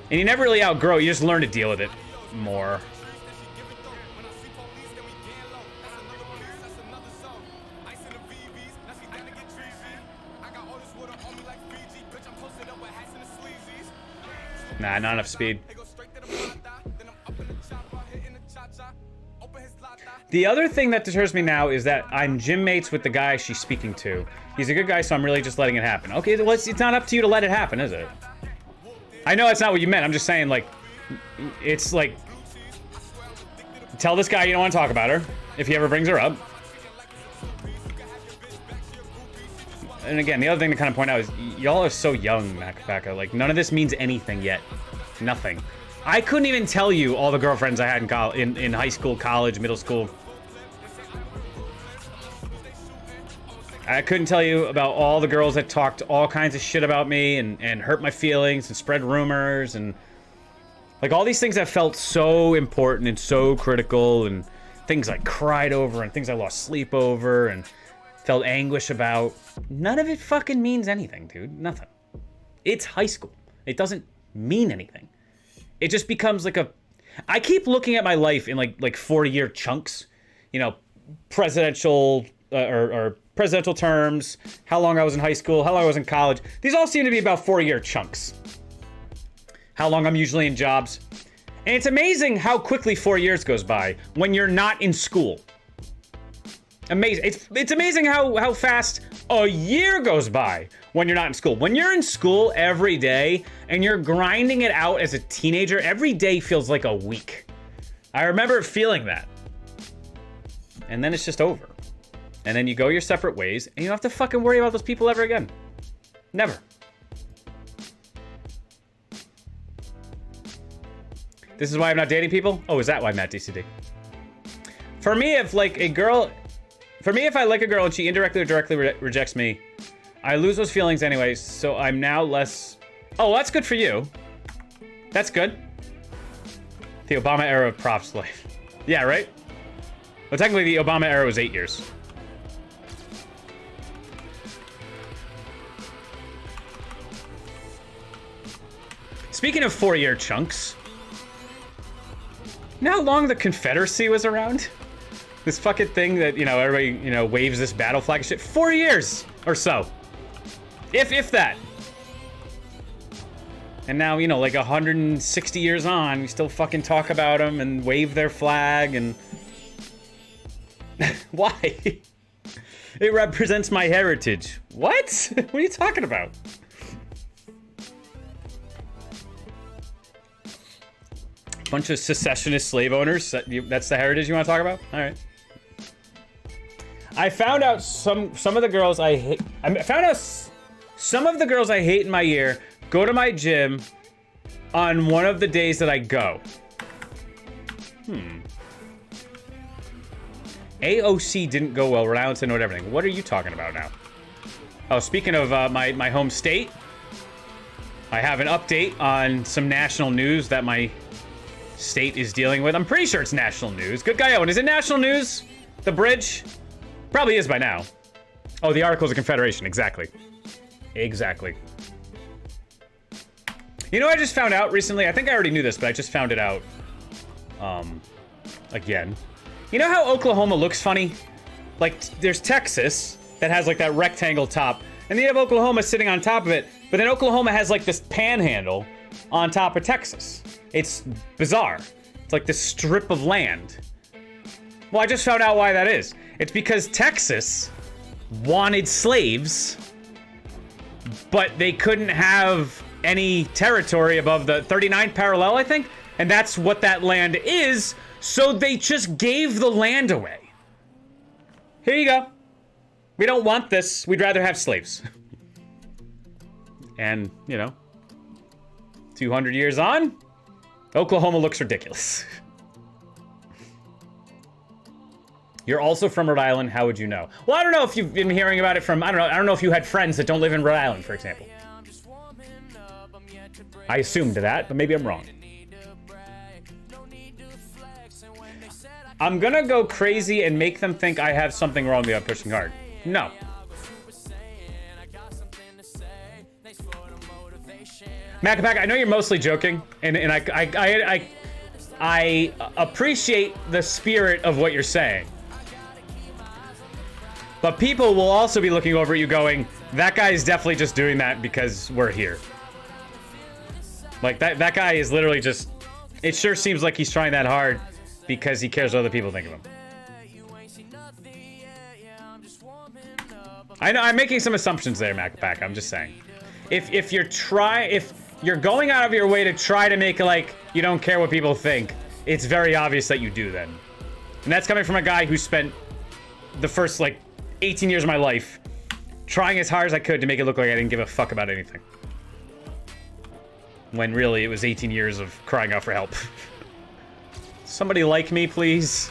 And you never really outgrow it, you just learn to deal with it more. Nah, not enough speed. The other thing that deters me now is that I'm gym mates with the guy she's speaking to. He's a good guy, so I'm really just letting it happen. Okay, well, it's not up to you to let it happen, is it? I know that's not what you meant. I'm just saying, like, it's like, tell this guy you don't want to talk about her if he ever brings her up. And again, the other thing to kind of point out is y'all are so young, Macapaka. Like, none of this means anything yet. Nothing. I couldn't even tell you all the girlfriends I had in high school, college, middle school. I couldn't tell you about all the girls that talked all kinds of shit about me and hurt my feelings and spread rumors and like all these things that felt so important and so critical and things I cried over and things I lost sleep over and felt anguish about. None of it fucking means anything, dude. Nothing. It's high school. It doesn't mean anything. It just becomes like a... I keep looking at my life in like 4-year chunks. You know, presidential or presidential terms, how long I was in high school, how long I was in college. These all seem to be about 4-year chunks. How long I'm usually in jobs. And it's amazing how quickly 4 years goes by when you're not in school. Amazing. It's amazing how fast a year goes by when you're not in school. When you're in school every day and you're grinding it out as a teenager, every day feels like a week. I remember feeling that. And then it's just over. And then you go your separate ways and you don't have to fucking worry about those people ever again. Never. This is why I'm not dating people? Oh, is that why, Matt DCD? For me, if like a girl... For me, if I like a girl and she indirectly or directly rejects me, I lose those feelings anyways, so I'm now less... Oh, that's good for you. That's good. The Obama era of props life. Yeah, right? Well, technically, the Obama era was 8 years. Speaking of 4-year chunks, you know how long the Confederacy was around? This fucking thing that, you know, everybody, you know, waves this battle flag and shit. 4 years or so. If that. And now, you know, like 160 years on, we still fucking talk about them and wave their flag and... Why? It represents my heritage. What? What are you talking about? Bunch of secessionist slave owners. That's the heritage you want to talk about? All right. I found out some of the girls I hate. I found out some of the girls I hate in my year go to my gym on one of the days that I go. AOC didn't go well. Rhode Island said no to everything. What are you talking about now? Oh, speaking of my home state, I have an update on some national news that my state is dealing with. I'm pretty sure it's national news. Good guy, Owen. Is it national news? The bridge? Probably is by now. Oh, the Articles of Confederation. Exactly. Exactly. You know, I just found out recently. I think I already knew this, but I just found it out. Again. You know how Oklahoma looks funny? Like, there's Texas that has like that rectangle top, and then you have Oklahoma sitting on top of it, but then Oklahoma has like this panhandle on top of Texas. It's bizarre. It's like this strip of land. Well, I just found out why that is. It's because Texas wanted slaves, but they couldn't have any territory above the 39th parallel, I think. And that's what that land is. So they just gave the land away. Here you go. We don't want this. We'd rather have slaves. And, you know, 200 years on, Oklahoma looks ridiculous. You're also from Rhode Island. How would you know? Well, I don't know if you've been hearing about it from, I don't know if you had friends that don't live in Rhode Island, for example. I assumed that, but maybe I'm wrong. I'm gonna go crazy and make them think I have something wrong with me about pushing hard. No. Macapac, I know you're mostly joking, and I appreciate the spirit of what you're saying. But people will also be looking over at you going, that guy is definitely just doing that because we're here. Like, that guy is literally just... It sure seems like he's trying that hard because he cares what other people think of him. I know, I'm making some assumptions there, Macapac, I'm just saying. If you're going out of your way to try to make it like you don't care what people think, it's very obvious that you do then. And that's coming from a guy who spent the first, like, 18 years of my life trying as hard as I could to make it look like I didn't give a fuck about anything. When really it was 18 years of crying out for help. Somebody like me, please.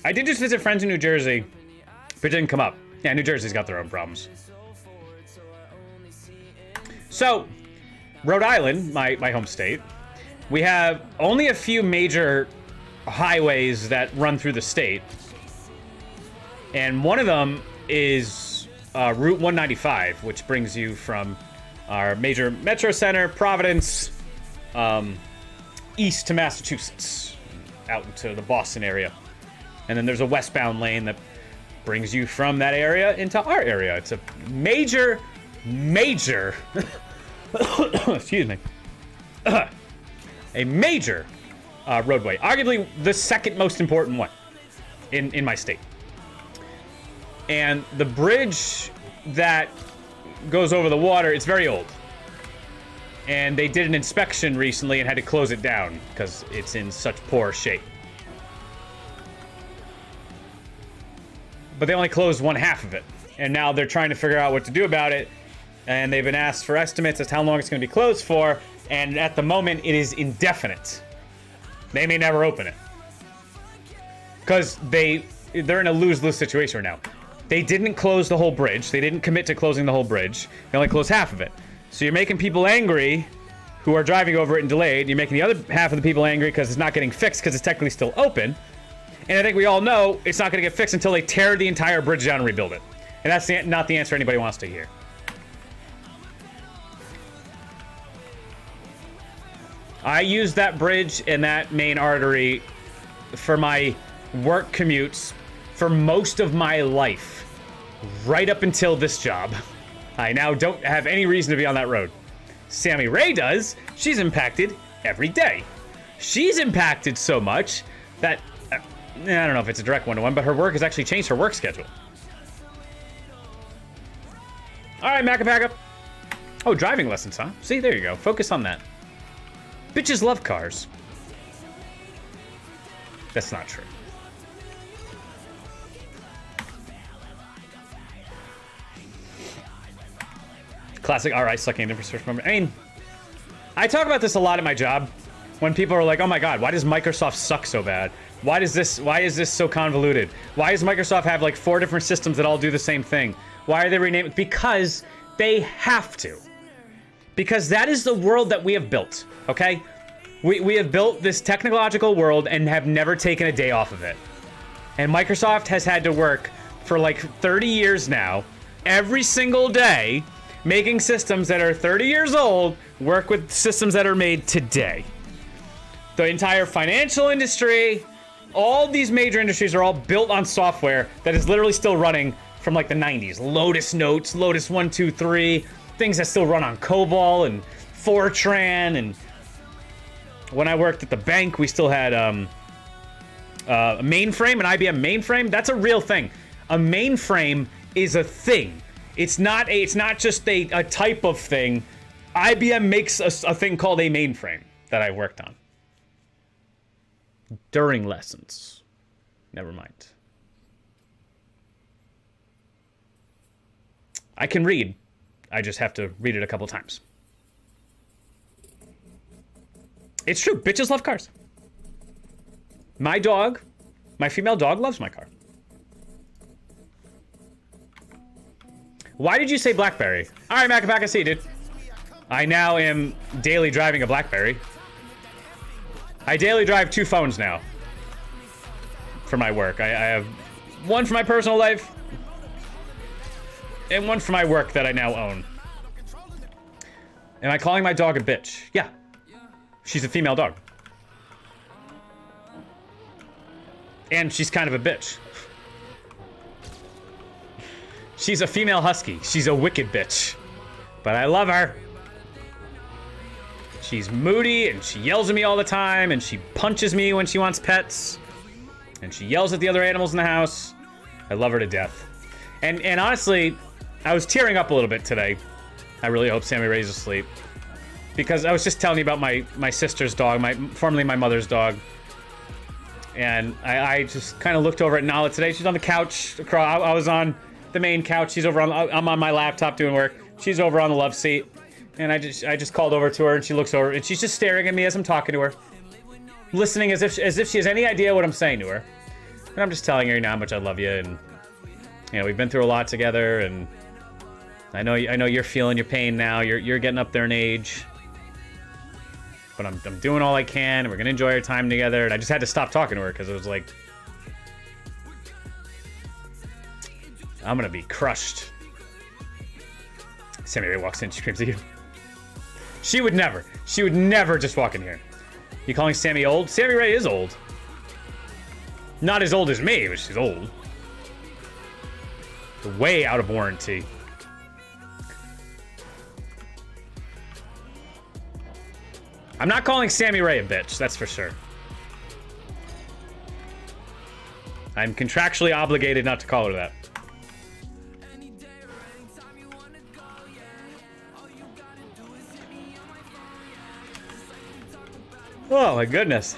I did just visit friends in New Jersey, but it didn't come up. Yeah, New Jersey's got their own problems. So, Rhode Island, my home state, we have only a few major highways that run through the state. And one of them is Route 195, which brings you from our major metro center, Providence, east to Massachusetts, out into the Boston area. And then there's a westbound lane that brings you from that area into our area. It's a major excuse me, a major roadway, arguably the second most important one in my state. And the bridge that goes over the water, it's very old. And they did an inspection recently and had to close it down because it's in such poor shape. But they only closed one half of it. And now they're trying to figure out what to do about it. And they've been asked for estimates as to how long it's going to be closed for. And at the moment, it is indefinite. They may never open it. Because they're in a lose-lose situation right now. They didn't close the whole bridge. They didn't commit to closing the whole bridge. They only closed half of it. So you're making people angry who are driving over it and delayed. You're making the other half of the people angry because it's not getting fixed because it's technically still open. And I think we all know it's not going to get fixed until they tear the entire bridge down and rebuild it. And that's not the answer anybody wants to hear. I use that bridge and that main artery for my work commutes for most of my life, right up until this job. I now don't have any reason to be on that road. Sammy Ray does. She's impacted every day. She's impacted so much that, I don't know if it's a direct one-to-one, but her work has actually changed her work schedule. All right, Macapacka. Oh, driving lessons, huh? See, there you go. Focus on that. Bitches love cars. That's not true. Classic RI sucking infrastructure moment. I mean, I talk about this a lot at my job when people are like, oh my God, why does Microsoft suck so bad? Why is this so convoluted? Why does Microsoft have like 4 different systems that all do the same thing? Why are they renamed? Because they have to. Because that is the world that we have built, okay? We have built this technological world and have never taken a day off of it. And Microsoft has had to work for like 30 years now, every single day, making systems that are 30 years old work with systems that are made today. The entire financial industry, all these major industries are all built on software that is literally still running from like the 90s. Lotus Notes, Lotus 123, things that still run on COBOL and Fortran. And when I worked at the bank, we still had a mainframe, an IBM mainframe. That's a real thing. A mainframe is a thing. It's not just a type of thing. IBM makes a thing called a mainframe that I worked on during lessons. Never mind. I can read. I just have to read it a couple times. It's true. Bitches love cars. My dog, my female dog, loves my car. Why did you say BlackBerry? All right, Macapacka, see, dude. I now am daily driving a BlackBerry. I daily drive 2 phones now for my work. I have one for my personal life and one for my work that I now own. Am I calling my dog a bitch? Yeah. She's a female dog. And she's kind of a bitch. She's a female husky. She's a wicked bitch. But I love her. She's moody and she yells at me all the time and she punches me when she wants pets. And she yells at the other animals in the house. I love her to death. And honestly, I was tearing up a little bit today. I really hope Sammy Ray's asleep. Because I was just telling you about my sister's dog, formerly my mother's dog. And I just kind of looked over at Nala today. She's on the couch. I was on the main couch. She's over I'm on my laptop doing work. She's over on the love seat. And I just called over to her and she looks over and she's just staring at me as I'm talking to her. Listening as if she has any idea what I'm saying to her. And I'm just telling her, you know, how much I love you, and you know, we've been through a lot together, and I know you're feeling your pain now. You're getting up there in age, but I'm doing all I can, and we're gonna enjoy our time together. And I just had to stop talking to her because it was like, I'm gonna be crushed. Sammy Ray walks in, she screams at you. She would never just walk in here. You calling Sammy old? Sammy Ray is old. Not as old as me, but she's old. Way out of warranty. I'm not calling Sammy Ray a bitch, that's for sure. I'm contractually obligated not to call her that. Oh my goodness.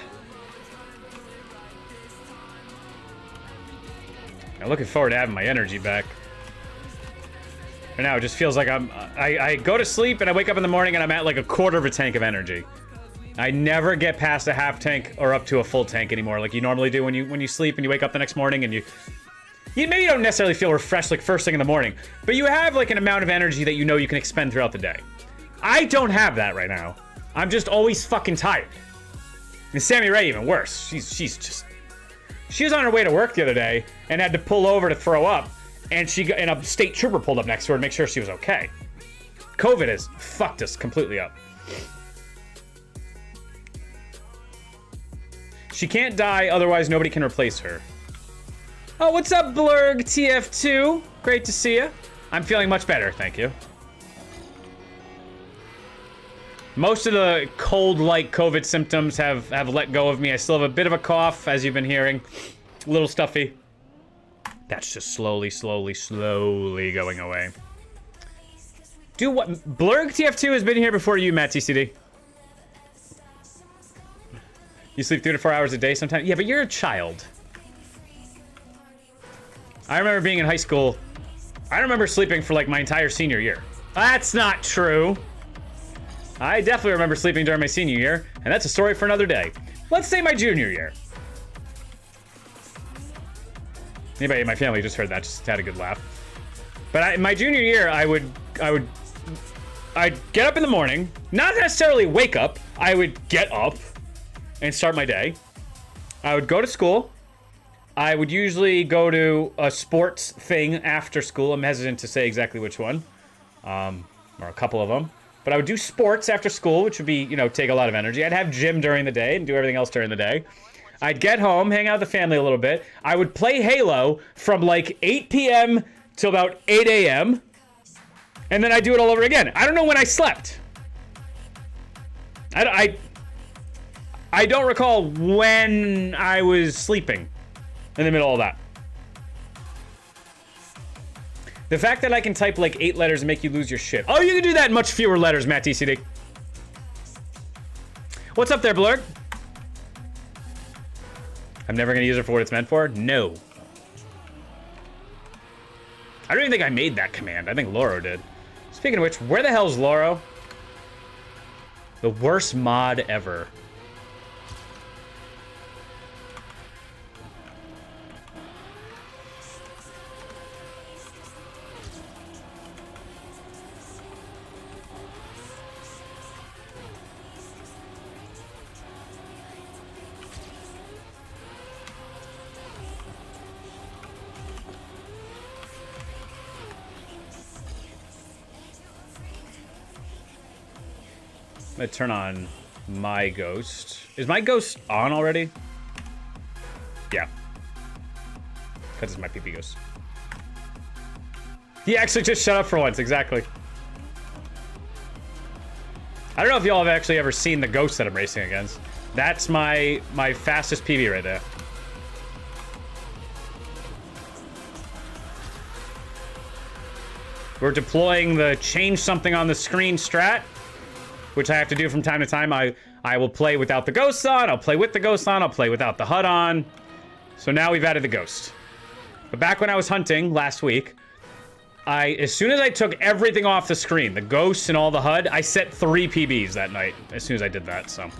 I'm looking forward to having my energy back. Right now it just feels like I go to sleep and I wake up in the morning and I'm at like a quarter of a tank of energy. I never get past a half tank or up to a full tank anymore, like you normally do when you sleep and you wake up the next morning and you maybe you don't necessarily feel refreshed like first thing in the morning, but you have like an amount of energy that you know you can expend throughout the day. I don't have that right now. I'm just always fucking tired. And Sammy Ray even worse. She was on her way to work the other day and had to pull over to throw up, and a state trooper pulled up next to her to make sure she was okay. COVID has fucked us completely up. She can't die, otherwise nobody can replace her. Oh, what's up, Blurg TF2? Great to see you. I'm feeling much better, thank you. Most of the cold-like COVID symptoms have let go of me. I still have a bit of a cough, as you've been hearing. A little stuffy. That's just slowly going away. Blurg TF2 has been here before you, Matt TCD. You sleep 3 to 4 hours a day sometimes? Yeah, but you're a child. I remember being in high school. I remember sleeping for like my entire senior year. That's not true. I definitely remember sleeping during my senior year, and that's a story for another day. Let's say my junior year. Anybody in my family just heard that, just had a good laugh. But in my junior year, I'd get up in the morning, not necessarily wake up. I would get up and start my day. I would go to school. I would usually go to a sports thing after school. I'm hesitant to say exactly which one, or a couple of them. But I would do sports after school, which would be, you know, take a lot of energy. I'd have gym during the day and do everything else during the day. I'd get home, hang out with the family a little bit. I would play Halo from like 8 p.m. till about 8 a.m. And then I'd do it all over again. I don't know when I slept. I don't recall when I was sleeping in the middle of that. The fact that I can type like 8 letters and make you lose your shit. Oh, you can do that in much fewer letters, Matt TCD. What's up there, Blurg? I'm never gonna use it for what it's meant for? No. I don't even think I made that command. I think Loro did. Speaking of which, where the hell's Loro? The worst mod ever. I'm gonna turn on my ghost. Is my ghost on already? Yeah. Because it's my PP ghost. He actually just shut up for once, exactly. I don't know if y'all have actually ever seen the ghost that I'm racing against. That's my fastest PB right there. We're deploying the change something on the screen strat, which I have to do from time to time. I will play without the ghosts on, I'll play with the ghosts on, I'll play without the HUD on. So now we've added the ghost. But back when I was hunting last week, as soon as I took everything off the screen, the ghosts and all the HUD, I set 3 PBs that night as soon as I did that, so.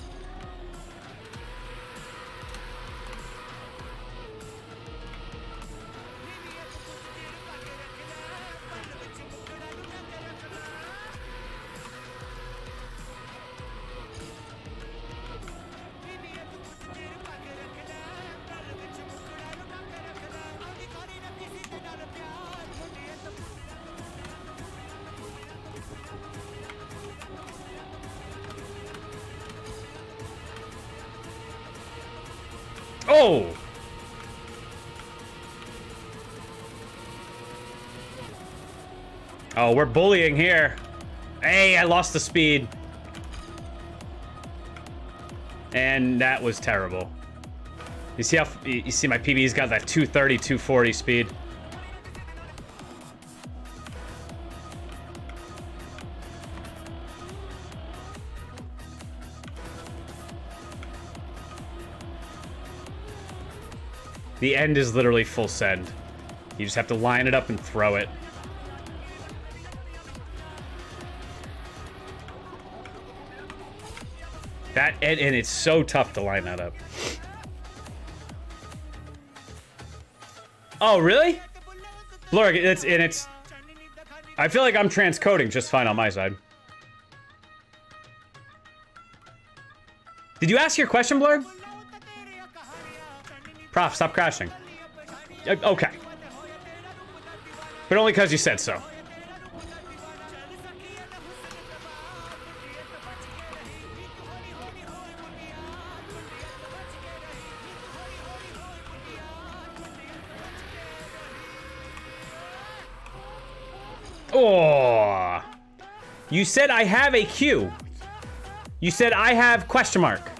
Oh! Oh, we're bullying here. Hey, I lost the speed. And that was terrible. You see how you see my PB's got that 230, 240 speed. The end is literally full send. You just have to line it up and throw it. And it's so tough to line that up. Oh, really? Blur, it's... I feel like I'm transcoding just fine on my side. Did you ask your question, Blur? Prof, stop crashing. Okay. But only because you said so. Oh. You said I have a Q. You said I have question mark.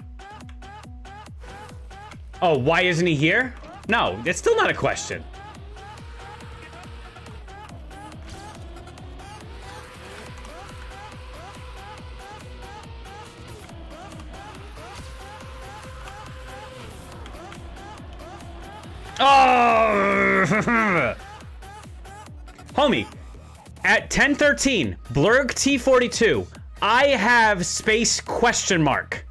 Oh, why isn't he here? No, it's still not a question. Oh! Homie, at 10:13, Blurg T42, I have space question mark.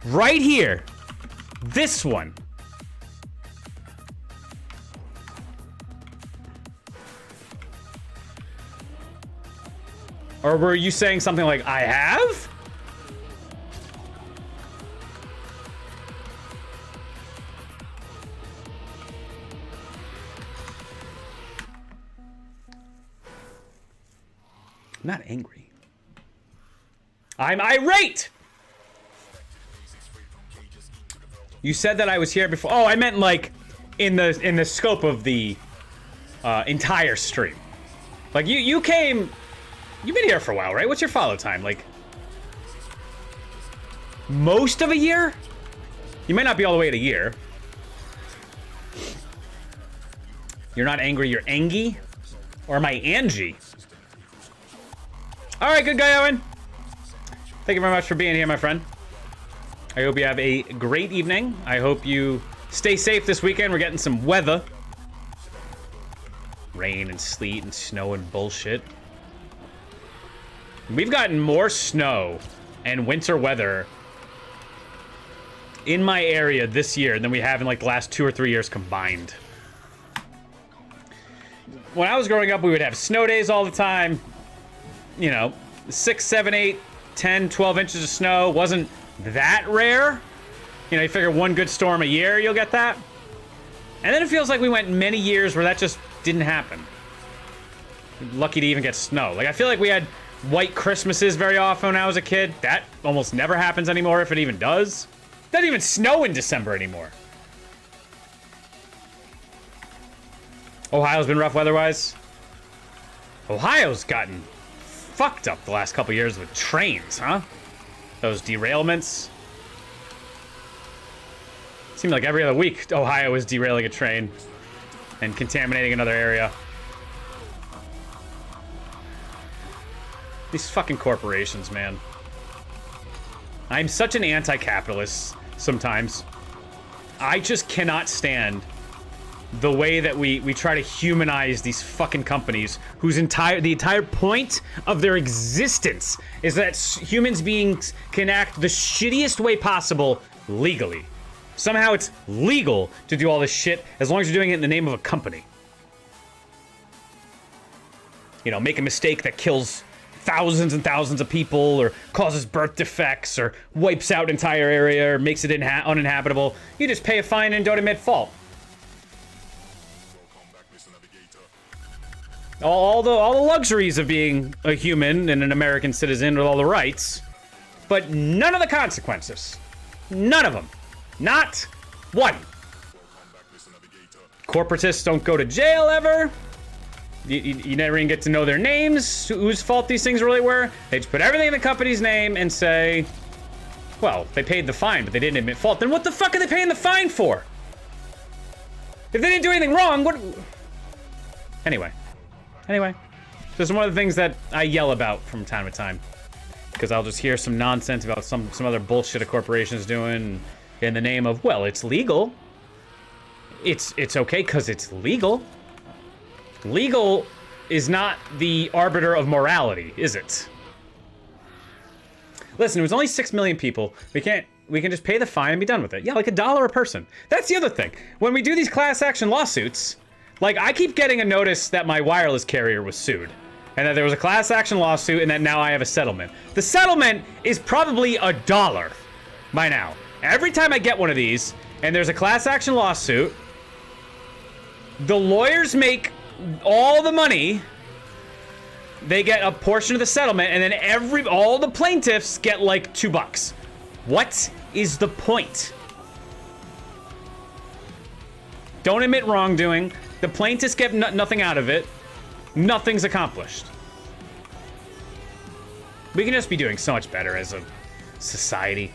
Right here. This one. Or were you saying something like, I have? I'm not angry. I'm irate! You said that I was here before. Oh, I meant like in the scope of the entire stream. Like you came. You've been here for a while, right? What's your follow time? Like most of a year? You might not be all the way at a year. You're not angry. You're Angie, or am I Angie? All right, good guy, Owen. Thank you very much for being here, my friend. I hope you have a great evening. I hope you stay safe this weekend. We're getting some weather. Rain and sleet and snow and bullshit. We've gotten more snow and winter weather in my area this year than we have in like the last 2 or 3 years combined. When I was growing up, we would have snow days all the time. You know, 6, 7, 8, 10, 12 inches of snow. Wasn't that rare. You know, you figure one good storm a year, you'll get that. And then it feels like we went many years where that just didn't happen. Lucky to even get snow. Like, I feel like we had white Christmases very often when I was a kid. That almost never happens anymore, if it even does. It doesn't even snow in December anymore. Ohio's been rough weather-wise. Ohio's gotten fucked up the last couple years with trains, huh? Those derailments. Seemed like every other week, Ohio was derailing a train and contaminating another area. These fucking corporations, man. I'm such an anti-capitalist sometimes. I just cannot stand the way that we try to humanize these fucking companies whose the entire point of their existence is that humans beings can act the shittiest way possible legally. Somehow it's legal to do all this shit as long as you're doing it in the name of a company. You know, make a mistake that kills thousands and thousands of people or causes birth defects or wipes out an entire area or makes it uninhabitable. You just pay a fine and don't admit fault. All the luxuries of being a human and an American citizen with all the rights, but none of the consequences. None of them. Not One. Corporatists don't go to jail ever. You never even get to know their names, whose fault these things really were. They just put everything in the company's name and say, well, they paid the fine, but they didn't admit fault. Then what the fuck are they paying the fine for? If they didn't do anything wrong, what? Anyway. So some other things that I yell about from time to time. Because I'll just hear some nonsense about some other bullshit a corporation's doing in the name of, well, it's legal. It's okay because it's legal. Legal is not the arbiter of morality, is it? Listen, it was only 6 million people. We can just pay the fine and be done with it. Yeah, like $1 a person. That's the other thing. When we do these class action lawsuits, like I keep getting a notice that my wireless carrier was sued. And that there was a class action lawsuit and that now I have a settlement. The settlement is probably $1 by now. Every time I get one of these and there's a class action lawsuit, the lawyers make all the money. They get a portion of the settlement and then all the plaintiffs get like $2. What is the point? Don't admit wrongdoing. The plaintiffs get nothing out of it. Nothing's accomplished. We can just be doing so much better as a society.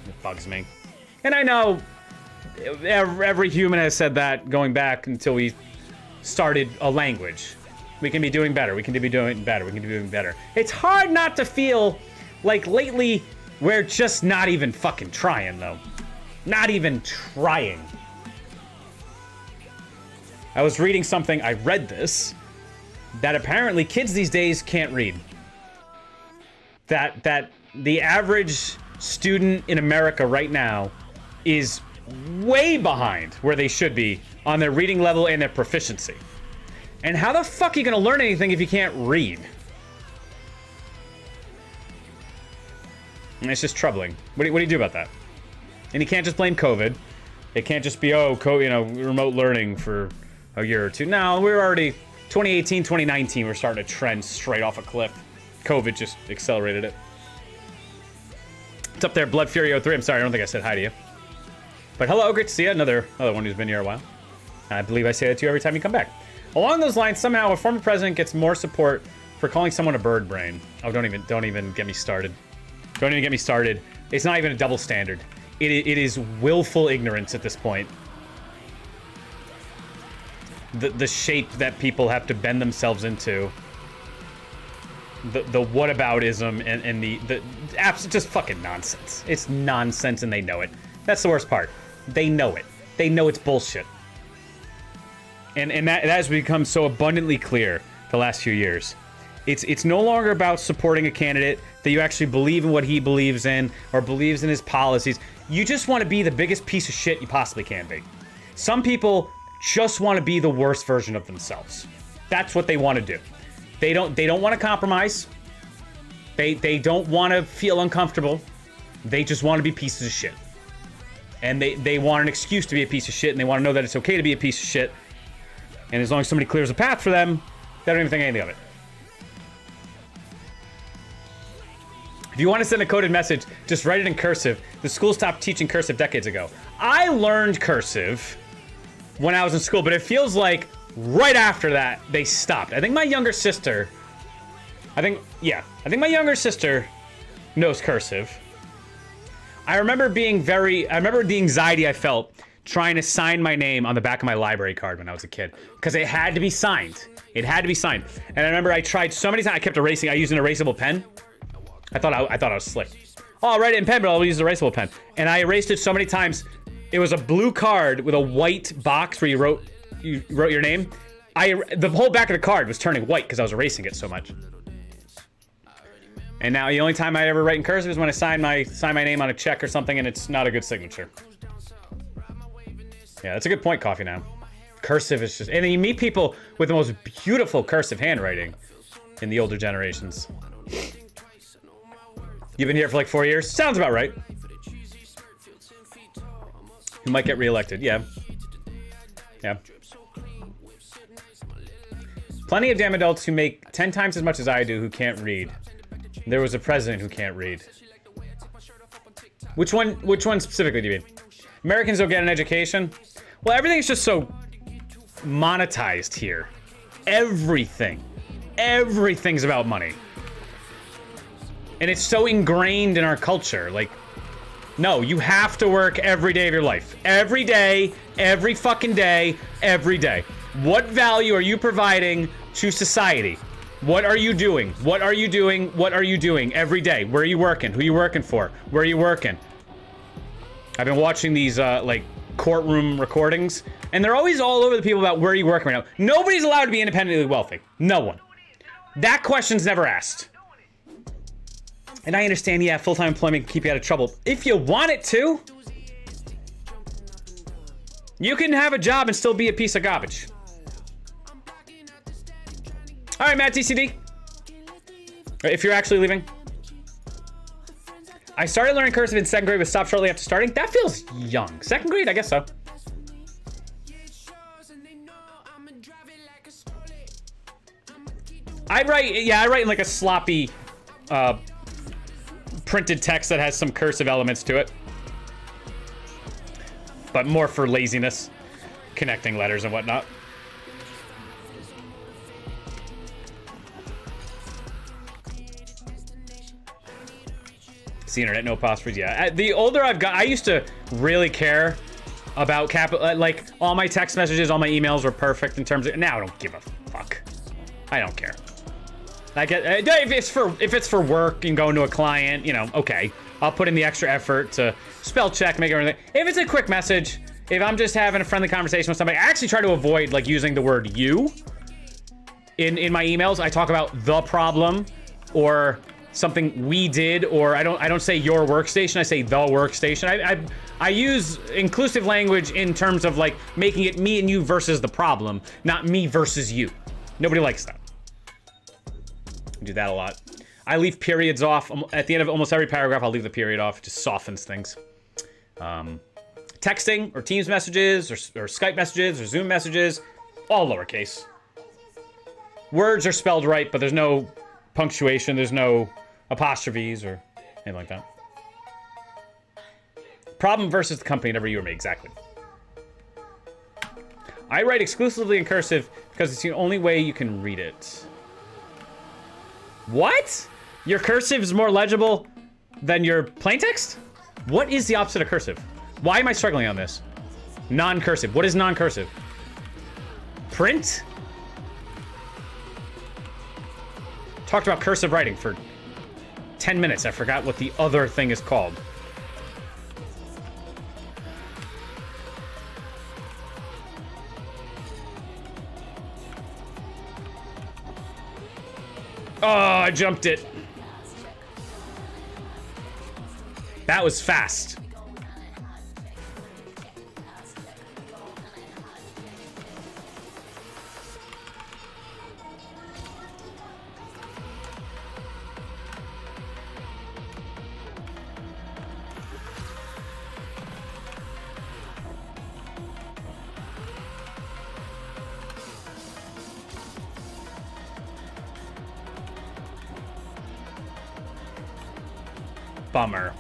It bugs me. And I know every human has said that going back until we started a language. We can be doing better. We can be doing better. We can be doing better. It's hard not to feel like lately we're just not even fucking trying, though. Not even trying. I was reading something, I read this, that apparently kids these days can't read. That the average student in America right now is way behind where they should be on their reading level and their proficiency. And how the fuck are you gonna learn anything if you can't read? And it's just troubling. What do you do about that? And you can't just blame COVID. It can't just be, remote learning for a year or two. No, we're already 2018, 2019, we're starting to trend straight off a cliff. COVID just accelerated it. It's up there, Blood Fury 03. I'm sorry, I don't think I said hi to you. But hello, great to see you. Another one who's been here a while. I believe I say that to you every time you come back. Along those lines, somehow a former president gets more support for calling someone a bird brain. Oh, don't even get me started. Don't even get me started. It's not even a double standard. It is willful ignorance at this point. The shape that people have to bend themselves into. The whataboutism and the just fucking nonsense. It's nonsense and they know it. That's the worst part. They know it. They know it's bullshit. And that has become so abundantly clear the last few years. It's no longer about supporting a candidate that you actually believe in what he believes in or believes in his policies. You just want to be the biggest piece of shit you possibly can be. Some people just want to be the worst version of themselves. That's what they want to do. They don't want to compromise. They don't want to feel uncomfortable. They just want to be pieces of shit. And they want an excuse to be a piece of shit, and they want to know that it's okay to be a piece of shit. And as long as somebody clears a path for them, they don't even think anything of it. If you want to send a coded message, just write it in cursive. The school stopped teaching cursive decades ago. I learned cursive when I was in school, but it feels like right after that, they stopped. I think my younger sister, I think my younger sister knows cursive. I remember the anxiety I felt trying to sign my name on the back of my library card when I was a kid, because it had to be signed. It had to be signed. And I remember I tried so many times, I kept erasing. I used an erasable pen. I thought I was slick. Oh, I'll write it in pen, but I'll use the erasable pen. And I erased it so many times. It was a blue card with a white box where you wrote your name. The whole back of the card was turning white because I was erasing it so much. And now the only time I ever write in cursive is when I sign my name on a check or something, and it's not a good signature. Yeah, that's a good point, Coffee Now. Cursive is just, and then you meet people with the most beautiful cursive handwriting in the older generations. You've been here for like 4 years? Sounds about right. You might get reelected, yeah. Yeah. Plenty of damn adults who make 10 times as much as I do who can't read. There was a president who can't read. Which one specifically do you mean? Americans don't get an education. Well, everything's just so monetized here. Everything's about money. And it's so ingrained in our culture. Like, no, you have to work every day of your life. Every day, every fucking day, every day. What value are you providing to society? What are you doing? What are you doing? What are you doing every day? Where are you working? Who are you working for? Where are you working? I've been watching these, like, courtroom recordings, and they're always all over the people about where are you working right now. Nobody's allowed to be independently wealthy. No one. That question's never asked. And I understand, yeah, full-time employment can keep you out of trouble. If you want it to, you can have a job and still be a piece of garbage. All right, Matt DCD. If you're actually leaving. I started learning cursive in 2nd grade, but stopped shortly after starting. That feels young. 2nd grade, I guess so. I write in like a sloppy printed text that has some cursive elements to it. But more for laziness, connecting letters and whatnot. It's the internet, no apostrophes. Yeah, the older I've got, I used to really care about like all my text messages, all my emails were perfect in terms of. Now I don't give a fuck. I don't care. I get if it's for work and going to a client, you know, okay, I'll put in the extra effort to spell check, make everything. If it's a quick message, if I'm just having a friendly conversation with somebody, I actually try to avoid like using the word "you" in my emails. I talk about the problem or something we did, or I don't say your workstation, I say the workstation. I use inclusive language in terms of like making it me and you versus the problem, not me versus you. Nobody likes that. I do that a lot. I leave periods off at the end of almost every paragraph. I'll leave the period off. It just softens things. Texting or Teams messages or Skype messages or Zoom messages, all lowercase. Words are spelled right, but there's no punctuation. There's no apostrophes or anything like that. Problem versus the company, never you or me, exactly. I write exclusively in cursive because it's the only way you can read it. What? Your cursive is more legible than your plain text? What is the opposite of cursive? Why am I struggling on this? Non-cursive. What is non-cursive? Print? Talked about cursive writing for 10 minutes. I forgot what the other thing is called. Oh, I jumped it. That was fast. Bummer.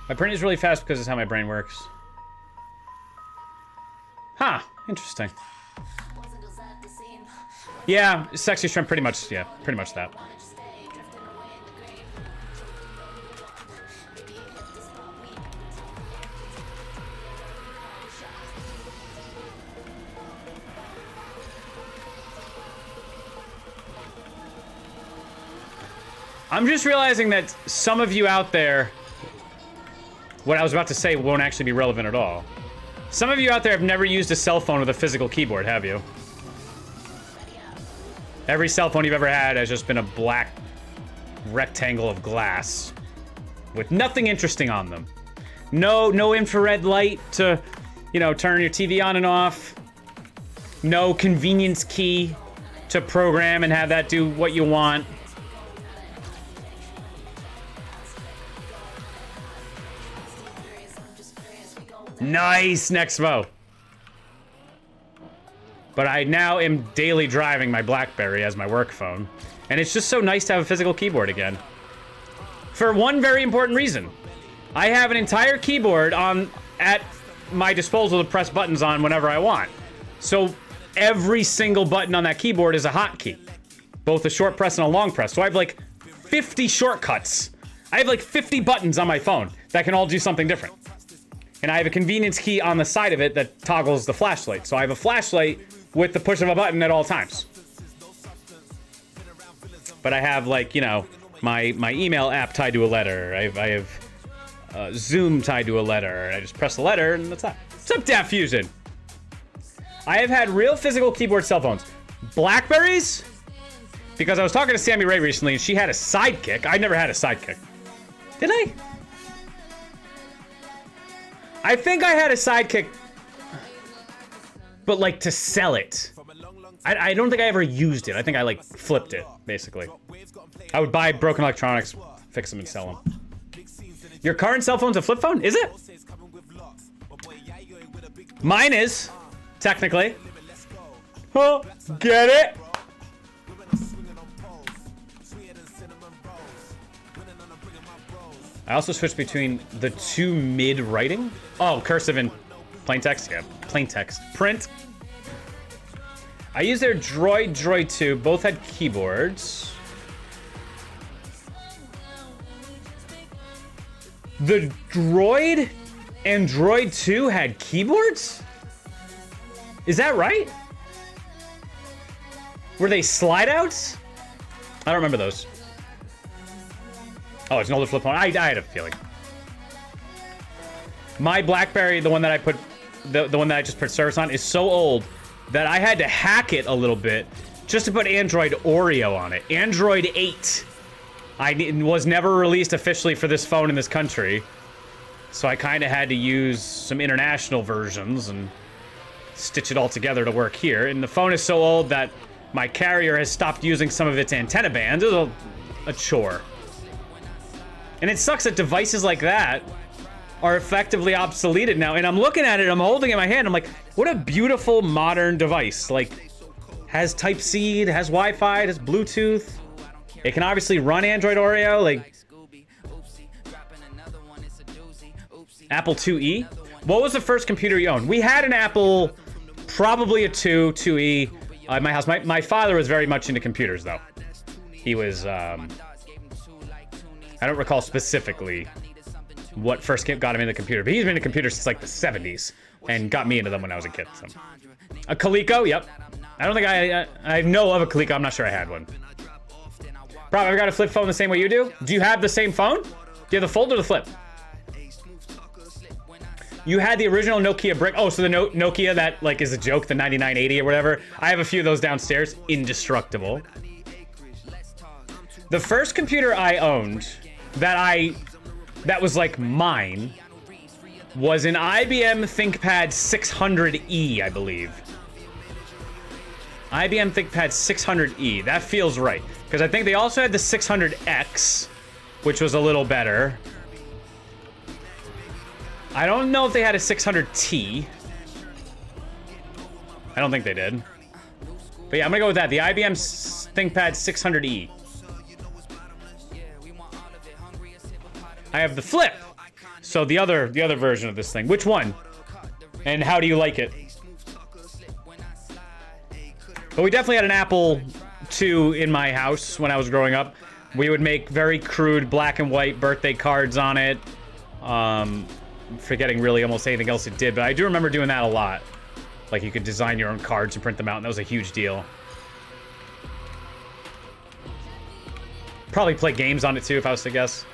My print is really fast because it's how my brain works. Huh, interesting. Yeah, Sexy Shrimp, pretty much that. I'm just realizing that some of you out there, what I was about to say won't actually be relevant at all. Some of you out there have never used a cell phone with a physical keyboard, have you? Every cell phone you've ever had has just been a black rectangle of glass with nothing interesting on them. No infrared light to, you know, turn your TV on and off. No convenience key to program and have that do what you want. Nice, next vote. but I now am daily driving my BlackBerry as my work phone. And it's just so nice to have a physical keyboard again. For one very important reason. I have an entire keyboard at my disposal to press buttons on whenever I want. So every single button on that keyboard is a hotkey. Both a short press and a long press. So I have like 50 shortcuts. I have like 50 buttons on my phone that can all do something different. And I have a convenience key on the side of it that toggles the flashlight. So I have a flashlight with the push of a button at all times. But I have, like, you know, my email app tied to a letter. I have Zoom tied to a letter. I just press the letter and that's that. What's up, Daft Fusion? I have had real physical keyboard cell phones. Blackberries? Because I was talking to Sammy Ray recently and she had a Sidekick. I never had a Sidekick. Did I? I think I had a Sidekick, but like to sell it. I don't think I ever used it. I think I like flipped it, basically. I would buy broken electronics, fix them and sell them. Your current cell phone's a flip phone? Is it? Mine is, technically. Oh, get it? I also switched between the two mid writing. Oh, cursive and plain text. Yeah, plain text. Print. I used their Droid 2. Both had keyboards. The Droid and Droid 2 had keyboards? Is that right? Were they slide outs? I don't remember those. Oh, it's an older flip phone. I had a feeling. My BlackBerry, the one that I put, the one that I just put service on, is so old that I had to hack it a little bit just to put Android Oreo on it. Android 8 was never released officially for this phone in this country, so I kind of had to use some international versions and stitch it all together to work here. And the phone is so old that my carrier has stopped using some of its antenna bands. It was a chore. And it sucks that devices like that are effectively obsoleted now. And I'm looking at it, I'm holding it in my hand, I'm like, what a beautiful modern device. Like, has Type-C, it has Wi-Fi, it has Bluetooth. It can obviously run Android Oreo, like Apple IIe. What was the first computer you owned? We had an Apple, probably a 2E at my house. My father was very much into computers, though. He was, I don't recall specifically what first got him into the computer, but he's been into computers since like the 70s and got me into them when I was a kid. So. A Coleco, yep. I don't think I know of a Coleco. I'm not sure I had one. Bro, ever got a flip phone the same way you do? Do you have the same phone? Do you have the fold or the flip? You had the original Nokia brick. Oh, so the Nokia that like is a joke, the 9980 or whatever. I have a few of those downstairs. Indestructible. The first computer I owned that was like mine was an IBM ThinkPad 600E, I believe. IBM ThinkPad 600E. That feels right. Because I think they also had the 600X, which was a little better. I don't know if they had a 600T. I don't think they did. But yeah, I'm gonna go with that. The IBM ThinkPad 600E. I have the flip. So the other version of this thing. Which one? And how do you like it? But we definitely had an Apple II in my house when I was growing up. We would make very crude black and white birthday cards on it. Forgetting really almost anything else it did, but I do remember doing that a lot. Like you could design your own cards and print them out, and that was a huge deal. Probably play games on it too, if I was to guess.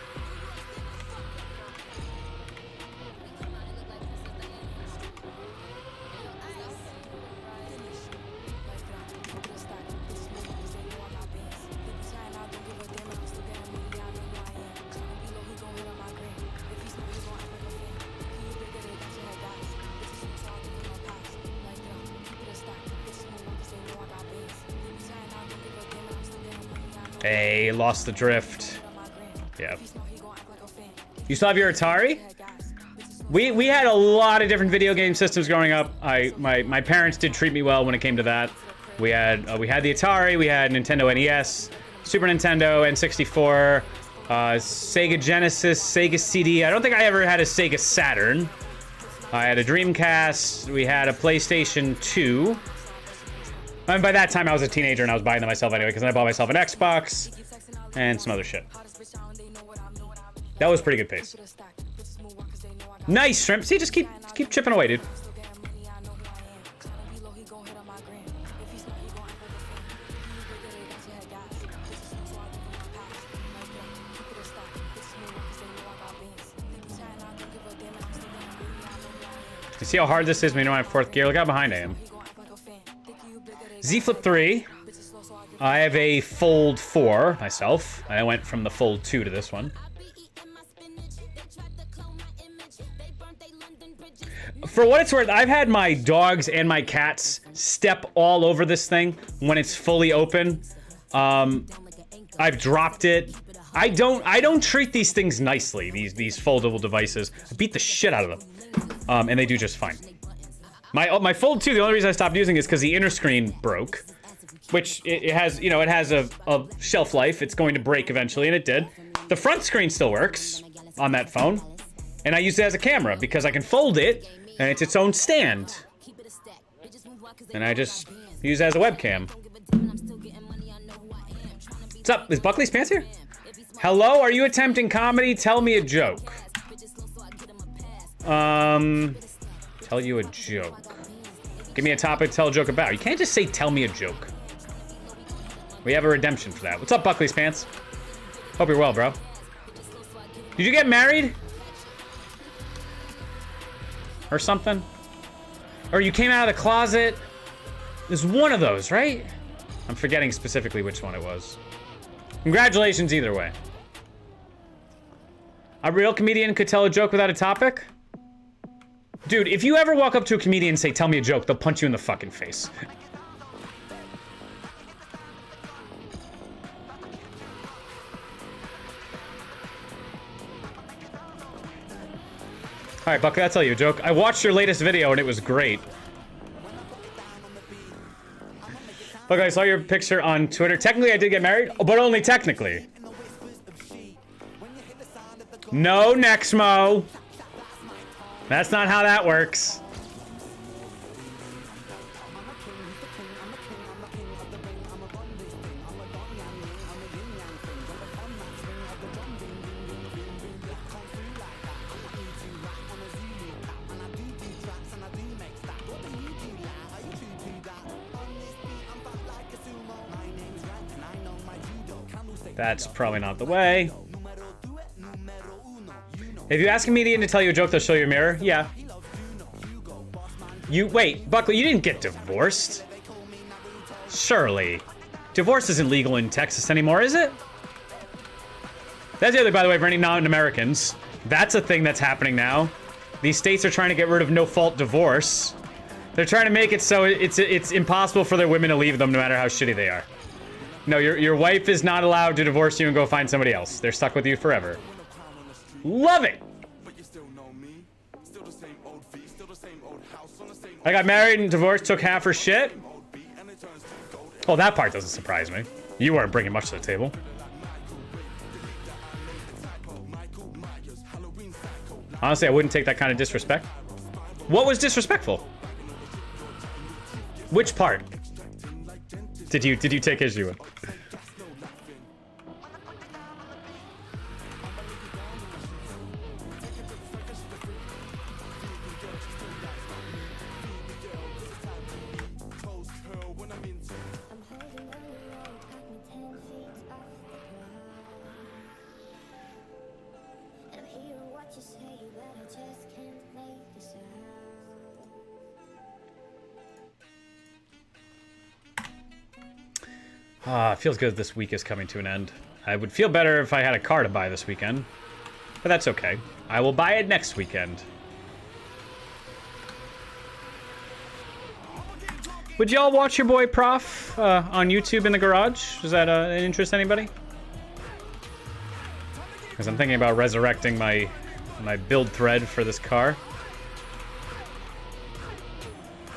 Hey, lost the drift. Yeah. You still have your Atari? We had a lot of different video game systems growing up. My parents did treat me well when it came to that. We had the Atari, we had Nintendo NES, Super Nintendo, N64, Sega Genesis, Sega CD. I don't think I ever had a Sega Saturn. I had a Dreamcast. We had a PlayStation 2. And by that time, I was a teenager and I was buying them myself anyway, because I bought myself an Xbox and some other shit. That was pretty good pace. Nice, Shrimp. See, just keep chipping away, dude. You see how hard this is when you don't have fourth gear? Look how behind I am. Z Flip 3. I have a Fold 4 myself. I went from the Fold 2 to this one. For what it's worth, I've had my dogs and my cats step all over this thing when it's fully open. I've dropped it. I don't treat these things nicely, these foldable devices. I beat the shit out of them. And they do just fine. My Fold 2, the only reason I stopped using it is because the inner screen broke. Which it has, you know, it has a shelf life. It's going to break eventually, and it did. The front screen still works on that phone. And I use it as a camera because I can fold it, and it's its own stand. And I just use it as a webcam. What's up? Is Buckley's Pants here? Hello, are you attempting comedy? Tell me a joke. Tell you a joke. Give me a topic to tell a joke about. You can't just say, tell me a joke. We have a redemption for that. What's up, Buckley's Pants? Hope you're well, bro. Did you get married? Or something? Or you came out of the closet? There's one of those, right? I'm forgetting specifically which one it was. Congratulations either way. A real comedian could tell a joke without a topic? Dude, if you ever walk up to a comedian and say, tell me a joke, they'll punch you in the fucking face. All right, Buckley, I'll tell you a joke. I watched your latest video and it was great. Look, I saw your picture on Twitter. Technically, I did get married, but only technically. No, Nexmo. That's not how that works. That's probably not the way. If you ask a comedian to tell you a joke, they'll show you a mirror. Yeah. Wait, Buckley, you didn't get divorced? Surely. Divorce isn't legal in Texas anymore, is it? That's the other, by the way, for any non-Americans. That's a thing that's happening now. These states are trying to get rid of no-fault divorce. They're trying to make it so it's impossible for their women to leave them no matter how shitty they are. No, your wife is not allowed to divorce you and go find somebody else. They're stuck with you forever. Love it! I got married and divorced, took half her shit. Oh, that part doesn't surprise me. You weren't bringing much to the table. Honestly, I wouldn't take that kind of disrespect. What was disrespectful? Which part did you take issue with? It feels good this week is coming to an end. I would feel better if I had a car to buy this weekend, but that's okay. I will buy it next weekend. Would y'all watch your boy Prof on YouTube in the garage? Does that interest anybody? Because I'm thinking about resurrecting my my build thread for this car.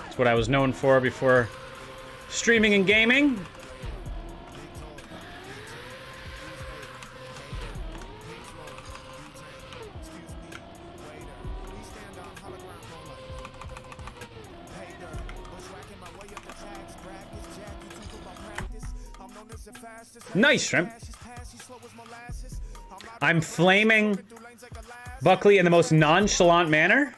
It's what I was known for before streaming and gaming. Nice, Shrimp. I'm flaming Buckley in the most nonchalant manner?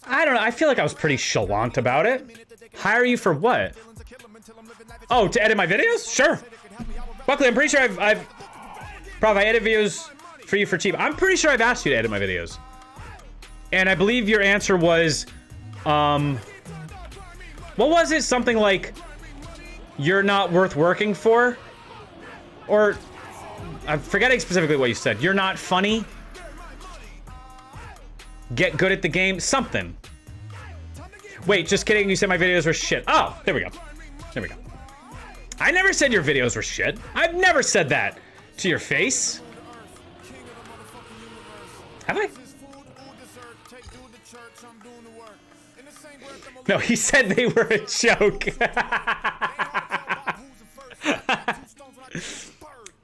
I don't know. I feel like I was pretty chalant about it. Hire you for what? Oh, to edit my videos? Sure. Buckley, I'm pretty sure I've Prof, I edit videos for you for cheap. I'm pretty sure I've asked you to edit my videos. And I believe your answer was, what was it? Something like, you're not worth working for? Or, I'm forgetting specifically what you said. You're not funny? Get good at the game? Something. Wait, just kidding. You said my videos were shit. Oh, there we go. There we go. I never said your videos were shit. I've never said that to your face. Have I? No, he said they were a joke.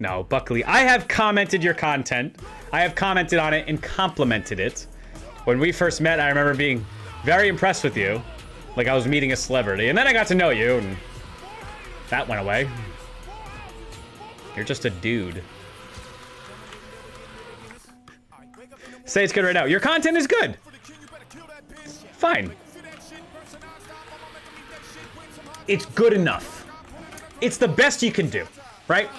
No, Buckley, I have commented your content. I have commented on it and complimented it. When we first met, I remember being very impressed with you. Like I was meeting a celebrity. And then I got to know you, and that went away. You're just a dude. Say it's good right now. Your content is good. Fine. It's good enough. It's the best you can do, right?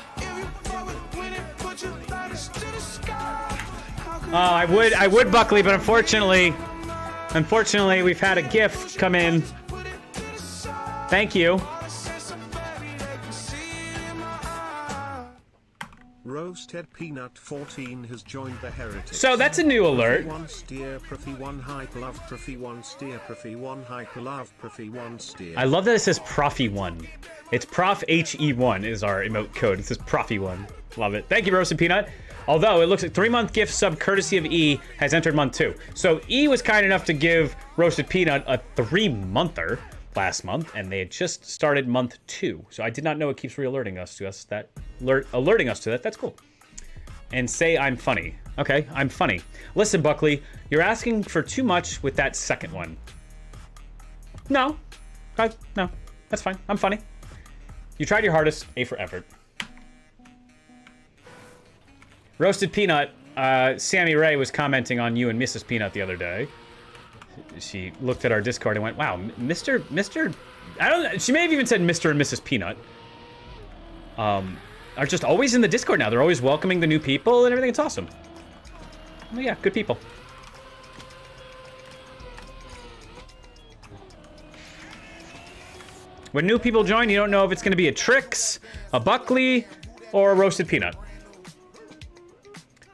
I would, Buckley, but unfortunately, we've had a gift come in. Thank you. Roasted Peanut 14 has joined the Heritage. So that's a new alert. One steer, Profi, one hype, love, Profi, one steer, Profi, one hype, love, Profi, one steer. I love that it says Profi1. It's Prof HE1 is our emote code. It says Profi1. Love it. Thank you, Roasted Peanut. Although it looks like 3-month gift sub courtesy of E has entered month 2. So E was kind enough to give Roasted Peanut a 3-monther last month, and they had just started month 2. So I did not know it keeps re-alerting us to us that alerting us to that. That's cool. And say I'm funny. Okay, I'm funny. Listen, Buckley, you're asking for too much with that second one. No, no, that's fine. I'm funny. You tried your hardest. A for effort. Roasted Peanut, Sammy Ray was commenting on you and Mrs. Peanut the other day. She looked at our Discord and went, wow, Mr. I don't know, she may have even said Mr. and Mrs. Peanut. Are just always in the Discord now. They're always welcoming the new people and everything. It's awesome. Oh yeah, good people. When new people join, you don't know if it's going to be a Trix, a Buckley, or a Roasted Peanut.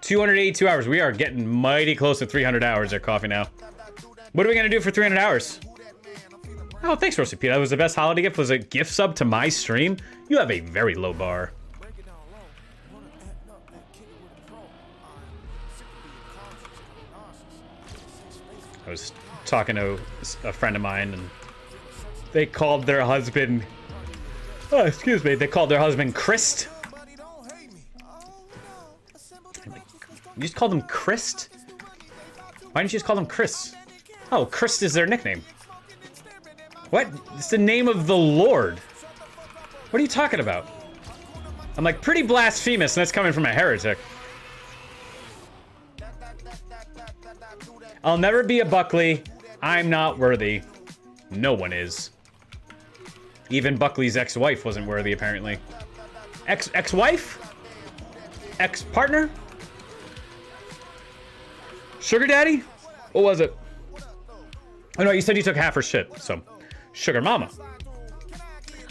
282 hours. We are getting mighty close to 300 hours there, Coffee Now. What are we going to do for 300 hours? Oh, thanks, Roasted Peanut. That was the best holiday gift. Was a gift sub to my stream? You have a very low bar. I was talking to a friend of mine, and they called their husband... Oh, excuse me. They called their husband Christ. You just called him Christ? Why didn't you just call him Chris? Oh, Christ is their nickname. What? It's the name of the Lord. What are you talking about? I'm like, pretty blasphemous, and that's coming from a heretic. I'll never be a Buckley. I'm not worthy. No one is. Even Buckley's ex-wife wasn't worthy, apparently. Ex-wife? Ex-partner? Sugar daddy? What was it? Oh no, you said you took half her shit, so. Sugar mama.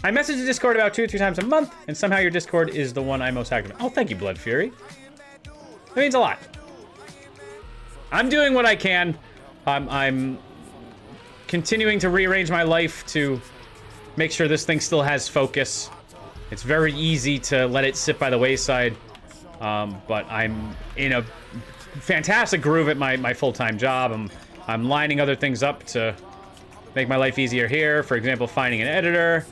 I message the Discord about 2 or 3 times a month, and somehow your Discord is the one I'm most active in. Oh, thank you, Blood Fury. That means a lot. I'm doing what I can. I'm continuing to rearrange my life to make sure this thing still has focus. It's very easy to let it sit by the wayside but I'm in a fantastic groove at my full-time job. I'm lining other things up to make my life easier here. For example, finding an editor.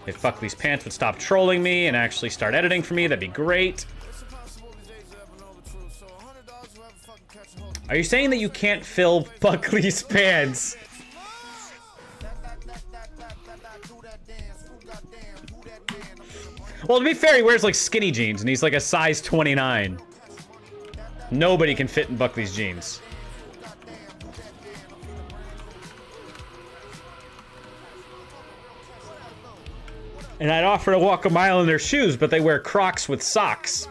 If Buckley's Pants would stop trolling me and actually start editing for me, that'd be great. Are you saying that you can't fill Buckley's Pants? Well, to be fair, he wears like skinny jeans and he's like a size 29. Nobody can fit in Buckley's jeans. And I'd offer to walk a mile in their shoes, but they wear Crocs with socks.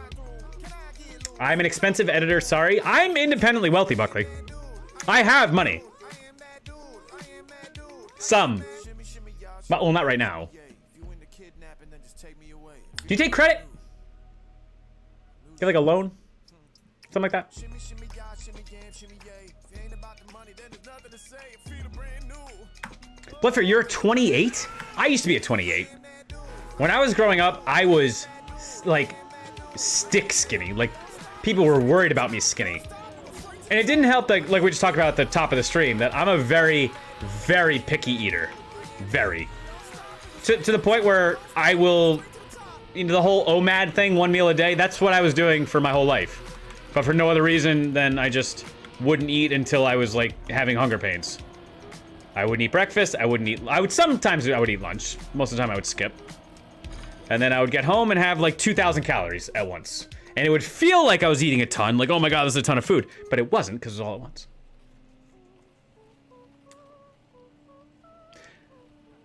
I'm an expensive editor, sorry. I'm independently wealthy, Buckley. I have money. Some. But, well, not right now. Do you take credit? Get like a loan? Something like that? Bluffer, you're 28? I used to be a 28. When I was growing up, I was like stick skinny. Like people were worried about me skinny. And it didn't help that, like we just talked about at the top of the stream, that I'm a very, very picky eater. Very. To the point where I will, you know, the whole OMAD thing, 1 meal a day, that's what I was doing for my whole life. But for no other reason than I just wouldn't eat until I was like having hunger pains. I wouldn't eat breakfast, sometimes I would eat lunch. Most of the time I would skip. And then I would get home and have like 2,000 calories at once. And it would feel like I was eating a ton, like, oh my God, this is a ton of food. But it wasn't, because it was all at once.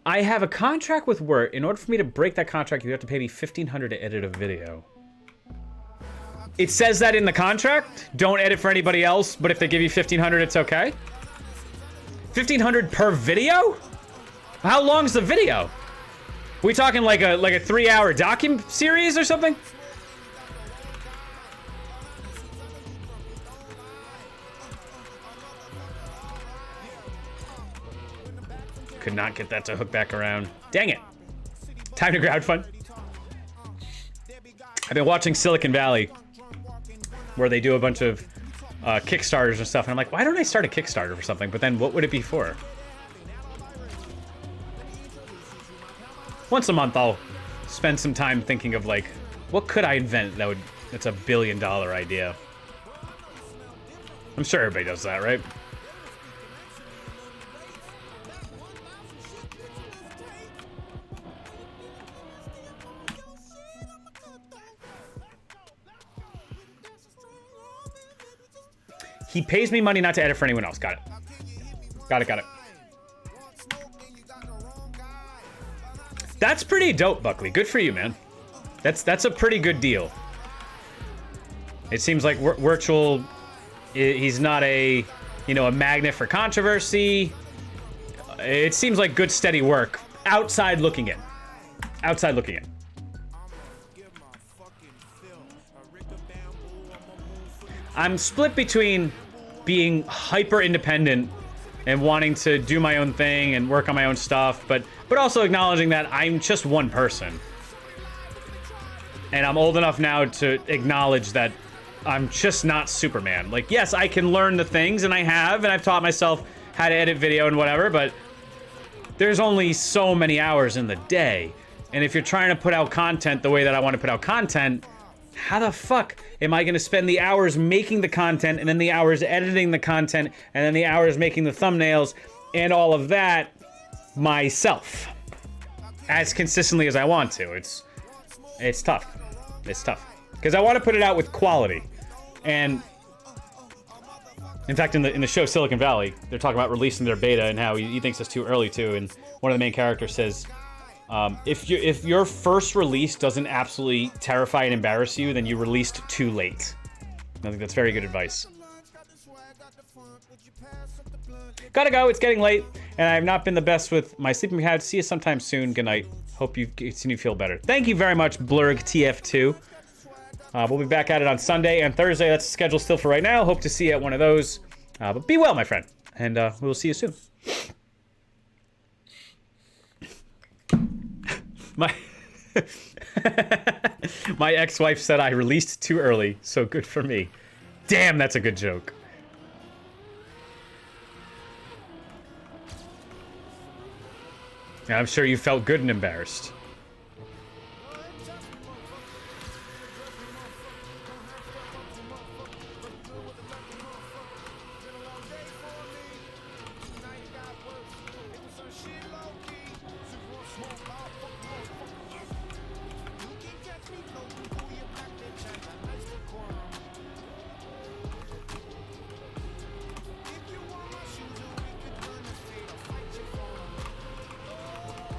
I have a contract with work. In order for me to break that contract, you have to pay me $1,500 to edit a video. It says that in the contract. Don't edit for anybody else, but if they give you $1,500, it's okay. $1,500 per video? How long's the video? We talking like a 3-hour docu series or something? Could not get that to hook back around. Dang it. Time to crowdfund. I've been watching Silicon Valley, where they do a bunch of Kickstarters and stuff, and I'm like, why don't I start a Kickstarter for something? But then what would it be for? Once a month, I'll spend some time thinking of like, what could I invent that's a $1 billion idea? I'm sure everybody does that, right? He pays me money not to edit for anyone else. Got it. Got it. That's pretty dope, Buckley. Good for you, man. That's a pretty good deal. It seems like Virtual, he's not a magnet for controversy. It seems like good, steady work. Outside looking in. I'm split between being hyper independent and wanting to do my own thing and work on my own stuff, but also acknowledging that I'm just one person. And I'm old enough now to acknowledge that I'm just not Superman. Like, yes, I can learn the things, and I've taught myself how to edit video and whatever, but there's only so many hours in the day. And if you're trying to put out content the way that I want to put out content, how the fuck am I going to spend the hours making the content, and then the hours editing the content, and then the hours making the thumbnails, and all of that myself as consistently as I want to? It's tough. It's tough. Because I want to put it out with quality. And in fact, in the show Silicon Valley, they're talking about releasing their beta and how he thinks it's too early too. And one of the main characters says, if your first release doesn't absolutely terrify and embarrass you, then you released too late. I think that's very good advice. Gotta go, it's getting late, and I have not been the best with my sleeping habits. See you sometime soon. Good night. Hope you continue to feel better. Thank you very much, Blurg TF2. We'll be back at it on Sunday and Thursday. That's the schedule still for right now. Hope to see you at one of those. But be well, my friend, and we will see you soon. My My ex-wife said I released too early, so good for me. Damn, that's a good joke. And I'm sure you felt good and embarrassed.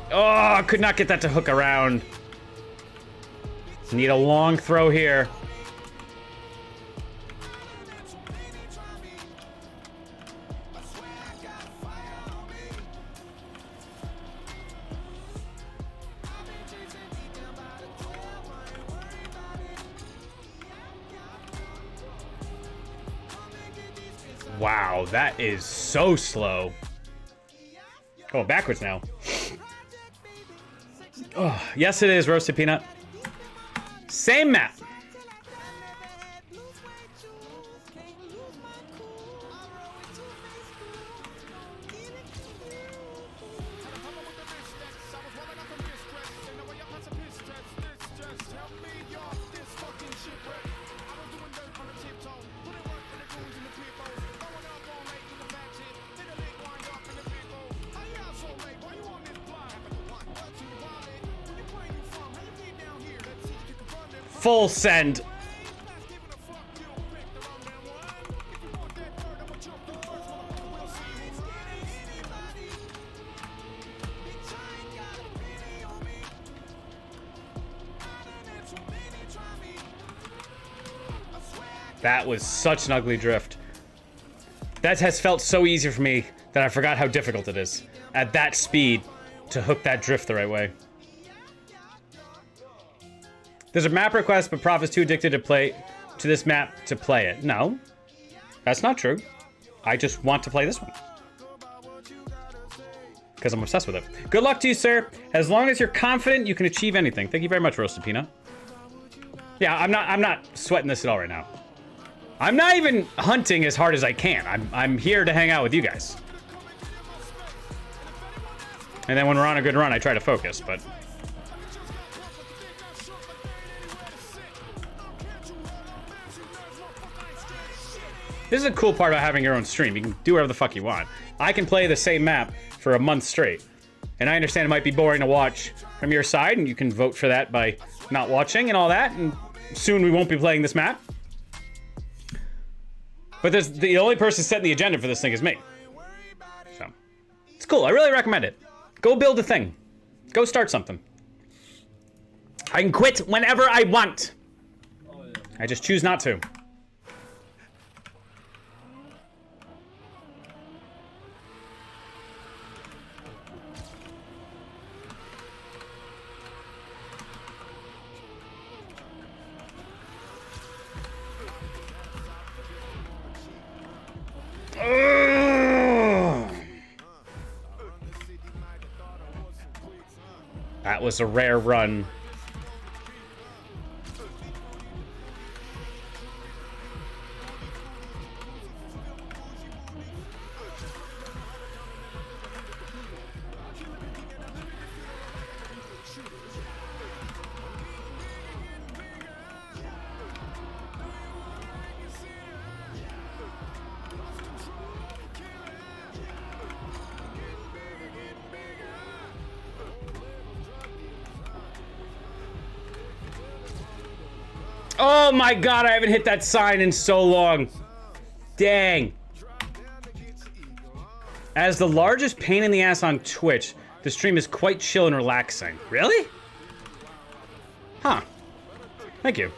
Oh, could not get that to hook around. Need a long throw here. Wow, that is so slow. Going backwards now. Oh, yes, it is, Roasted Peanut. Same map. Full send. That was such an ugly drift. That has felt so easy for me that I forgot how difficult it is at that speed to hook that drift the right way. There's a map request, but Prof is too addicted to play to this map to play it. No, that's not true. I just want to play this one because I'm obsessed with it. Good luck to you, sir. As long as you're confident, you can achieve anything. Thank you very much, Roasted Peanut. Yeah, I'm not sweating this at all right now. I'm not even hunting as hard as I can. I'm here to hang out with you guys. And then when we're on a good run, I try to focus, but. This is a cool part about having your own stream. You can do whatever the fuck you want. I can play the same map for a month straight. And I understand it might be boring to watch from your side, and you can vote for that by not watching and all that, and soon we won't be playing this map. But the only person setting the agenda for this thing is me. So, it's cool. I really recommend it. Go build a thing. Go start something. I can quit whenever I want. I just choose not to. That was a rare run. Oh my god, I haven't hit that sign in so long. Dang. As the largest pain in the ass on Twitch, the stream is quite chill and relaxing. Really? Huh. Thank you.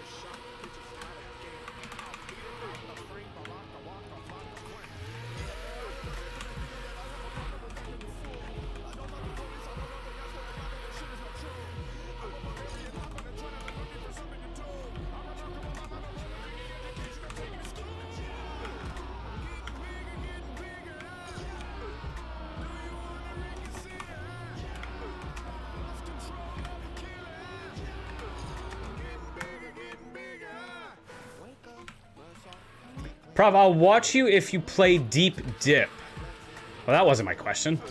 Prof, I'll watch you if you play Deep Dip. Well, that wasn't my question.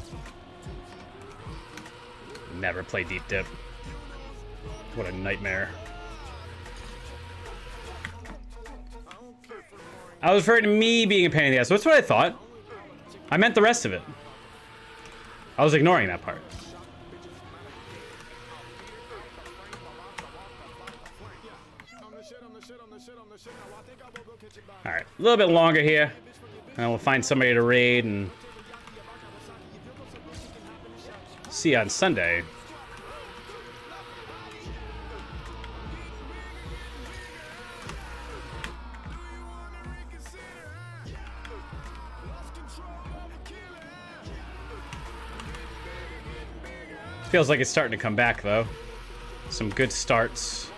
Never play Deep Dip. What a nightmare. I was referring to me being a pain in the ass. That's what I thought. I meant the rest of it. I was ignoring that part. Alright, a little bit longer here. And we'll find somebody to raid and see you on Sunday. Feels like it's starting to come back, though. Some good starts.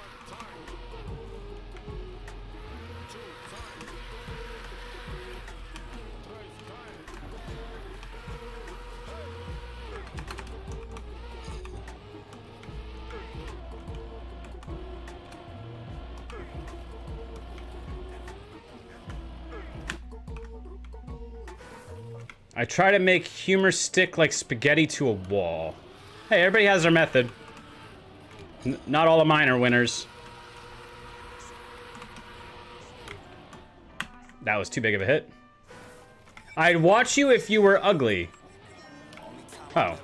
I try to make humor stick like spaghetti to a wall. Hey, everybody has their method. Not all of mine are winners. That was too big of a hit. I'd watch you if you were ugly. Oh.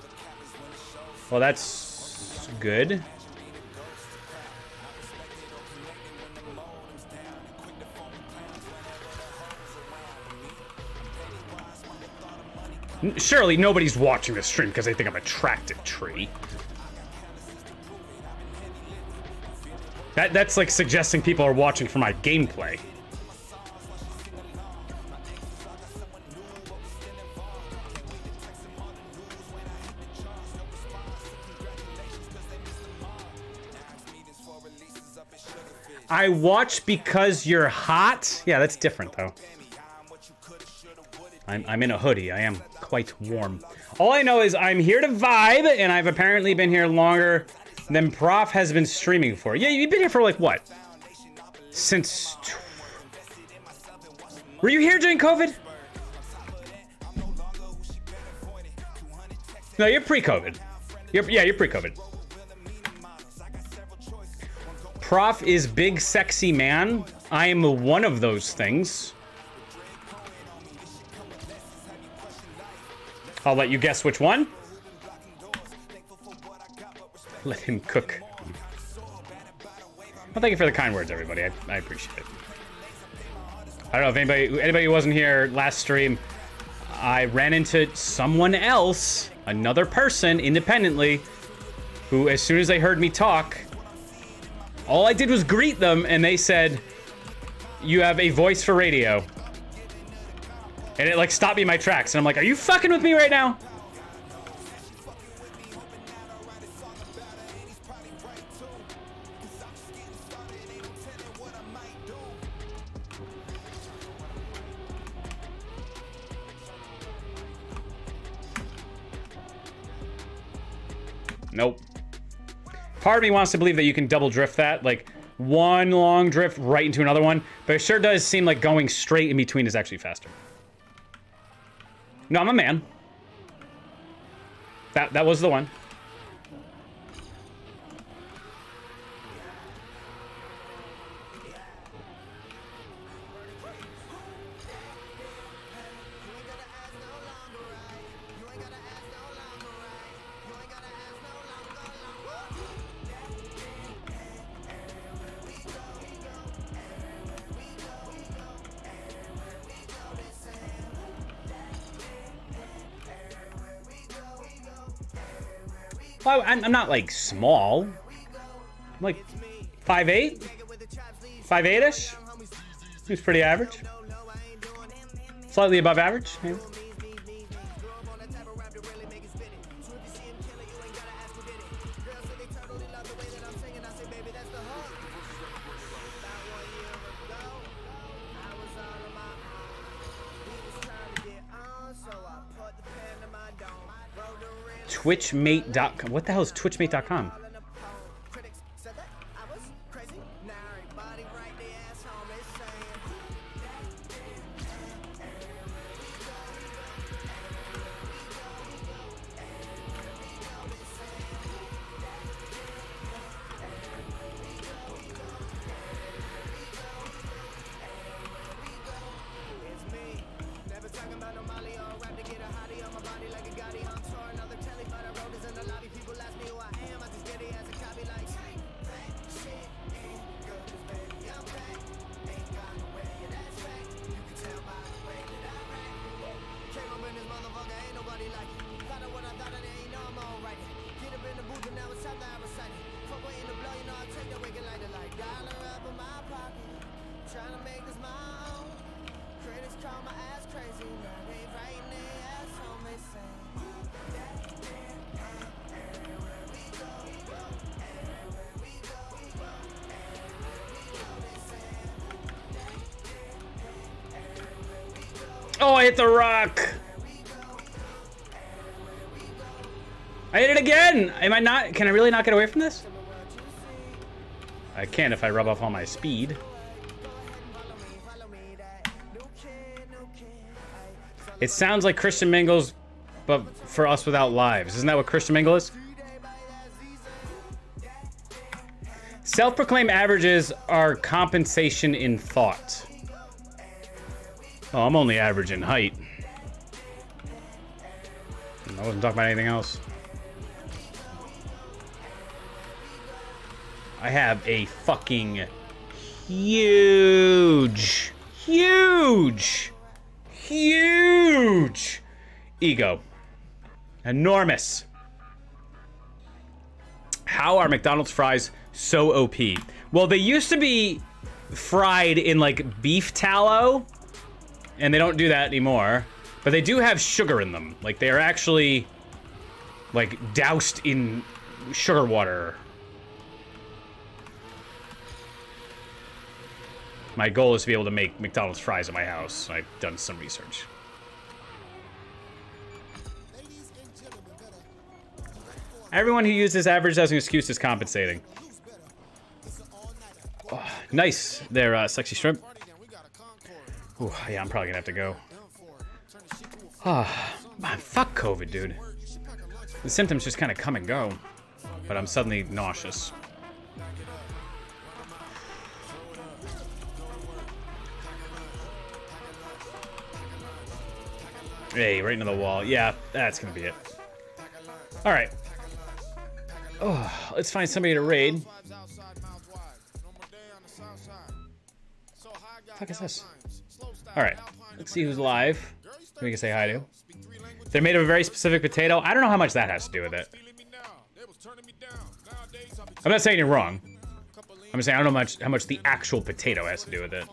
Well, that's good. Surely nobody's watching this stream because they think I'm attractive, Tree. That's like suggesting people are watching for my gameplay. I watch because you're hot? Yeah, that's different though. I'm in a hoodie. I am quite warm. All I know is I'm here to vibe, and I've apparently been here longer than Prof has been streaming for. Yeah, you've been here for like what? Since... Were you here during COVID? No, you're pre-COVID. Yeah, you're pre-COVID. Prof is big, sexy man. I am one of those things. I'll let you guess which one. Let him cook. Well, thank you for the kind words, everybody. I appreciate it. I don't know if anybody who wasn't here last stream, I ran into someone else, another person independently, who as soon as they heard me talk, all I did was greet them and they said, "You have a voice for radio." And it like stopped me in my tracks. And I'm like, are you fucking with me right now? Nope. Part of me wants to believe that you can double drift that. Like one long drift right into another one. But it sure does seem like going straight in between is actually faster. No, I'm a man. That was the one. Well, I'm not like small. I'm like 5'8", 5'8"-ish. Seems pretty average. Slightly above average, maybe. Twitchmate.com. What the hell is Twitchmate.com? Oh, I hit the rock. I hit it again. Am I not? Can I really not get away from this? I can if I rub off all my speed. It sounds like Christian Mingles, but for us without lives. Isn't that what Christian Mingle is? Self-proclaimed averages are compensation in thought. Oh, I'm only average in height. I wasn't talking about anything else. I have a fucking huge ego. Enormous. How are McDonald's fries so OP? Well, they used to be fried in like beef tallow, and they don't do that anymore. But they do have sugar in them. Like they are actually like doused in sugar water. My goal is to be able to make McDonald's fries at my house. I've done some research. Everyone who uses average as an excuse is compensating. Oh, nice there, sexy shrimp. Ooh, yeah, I'm probably gonna have to go. Oh, man, fuck COVID, dude. The symptoms just kind of come and go, but I'm suddenly nauseous. Hey, right into the wall. Yeah, that's gonna be it. All right. Oh, let's find somebody to raid. The fuck is this? All right, let's see who's live. We can say hi to. They're made of a very specific potato. I don't know how much that has to do with it. I'm not saying you're wrong. I'm just saying I don't know how much the actual potato has to do with it,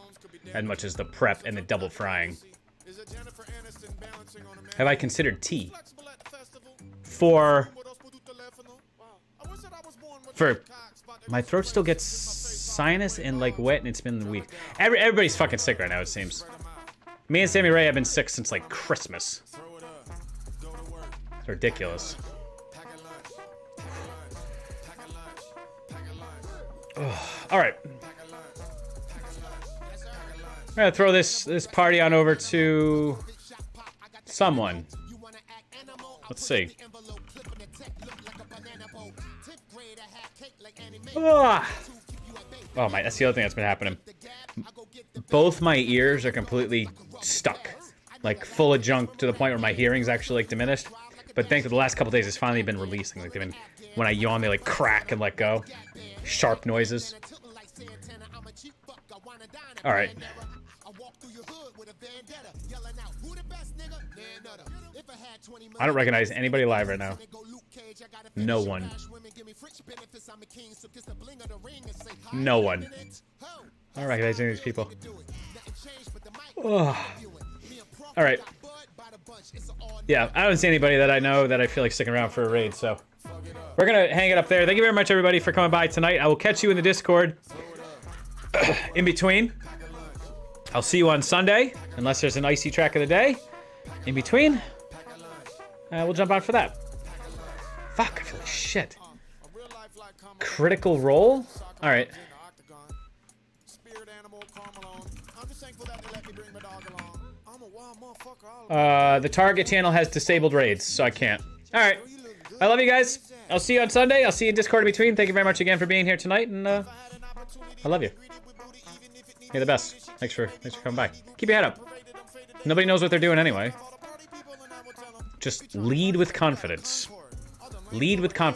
as much as the prep and the double frying. Have I considered tea? For my throat still gets sinus and like wet, and it's been the week. Everybody's fucking sick right now, it seems. Me and Sammy Ray have been sick since like Christmas. It's ridiculous. All right. I'm gonna throw this party on over to someone. Let's see. Oh, that's the other thing that's been happening. Both my ears are completely stuck, like full of junk to the point where my hearing's actually like diminished. But thanks to the last couple days, it's finally been releasing. Like they've been, when I yawn, they like crack and let go. Sharp noises. All right. I don't recognize anybody live right now. No one. No one. I don't recognize any of these people. Oh. All right. Yeah, I don't see anybody that I know that I feel like sticking around for a raid, so we're gonna hang it up there. Thank you very much, everybody, for coming by tonight. I will catch you in the Discord in between. I'll see you on Sunday, unless there's an icy track of the day. In between, we'll jump on for that. Fuck, I feel like shit. Critical Role? All right. The Target channel has disabled raids, so I can't. All right. I love you guys. I'll see you on Sunday. I'll see you in Discord in between. Thank you very much again for being here tonight, and I love you. You're the best. Thanks for coming by. Keep your head up. Nobody knows what they're doing anyway. Just lead with confidence. Lead with confidence.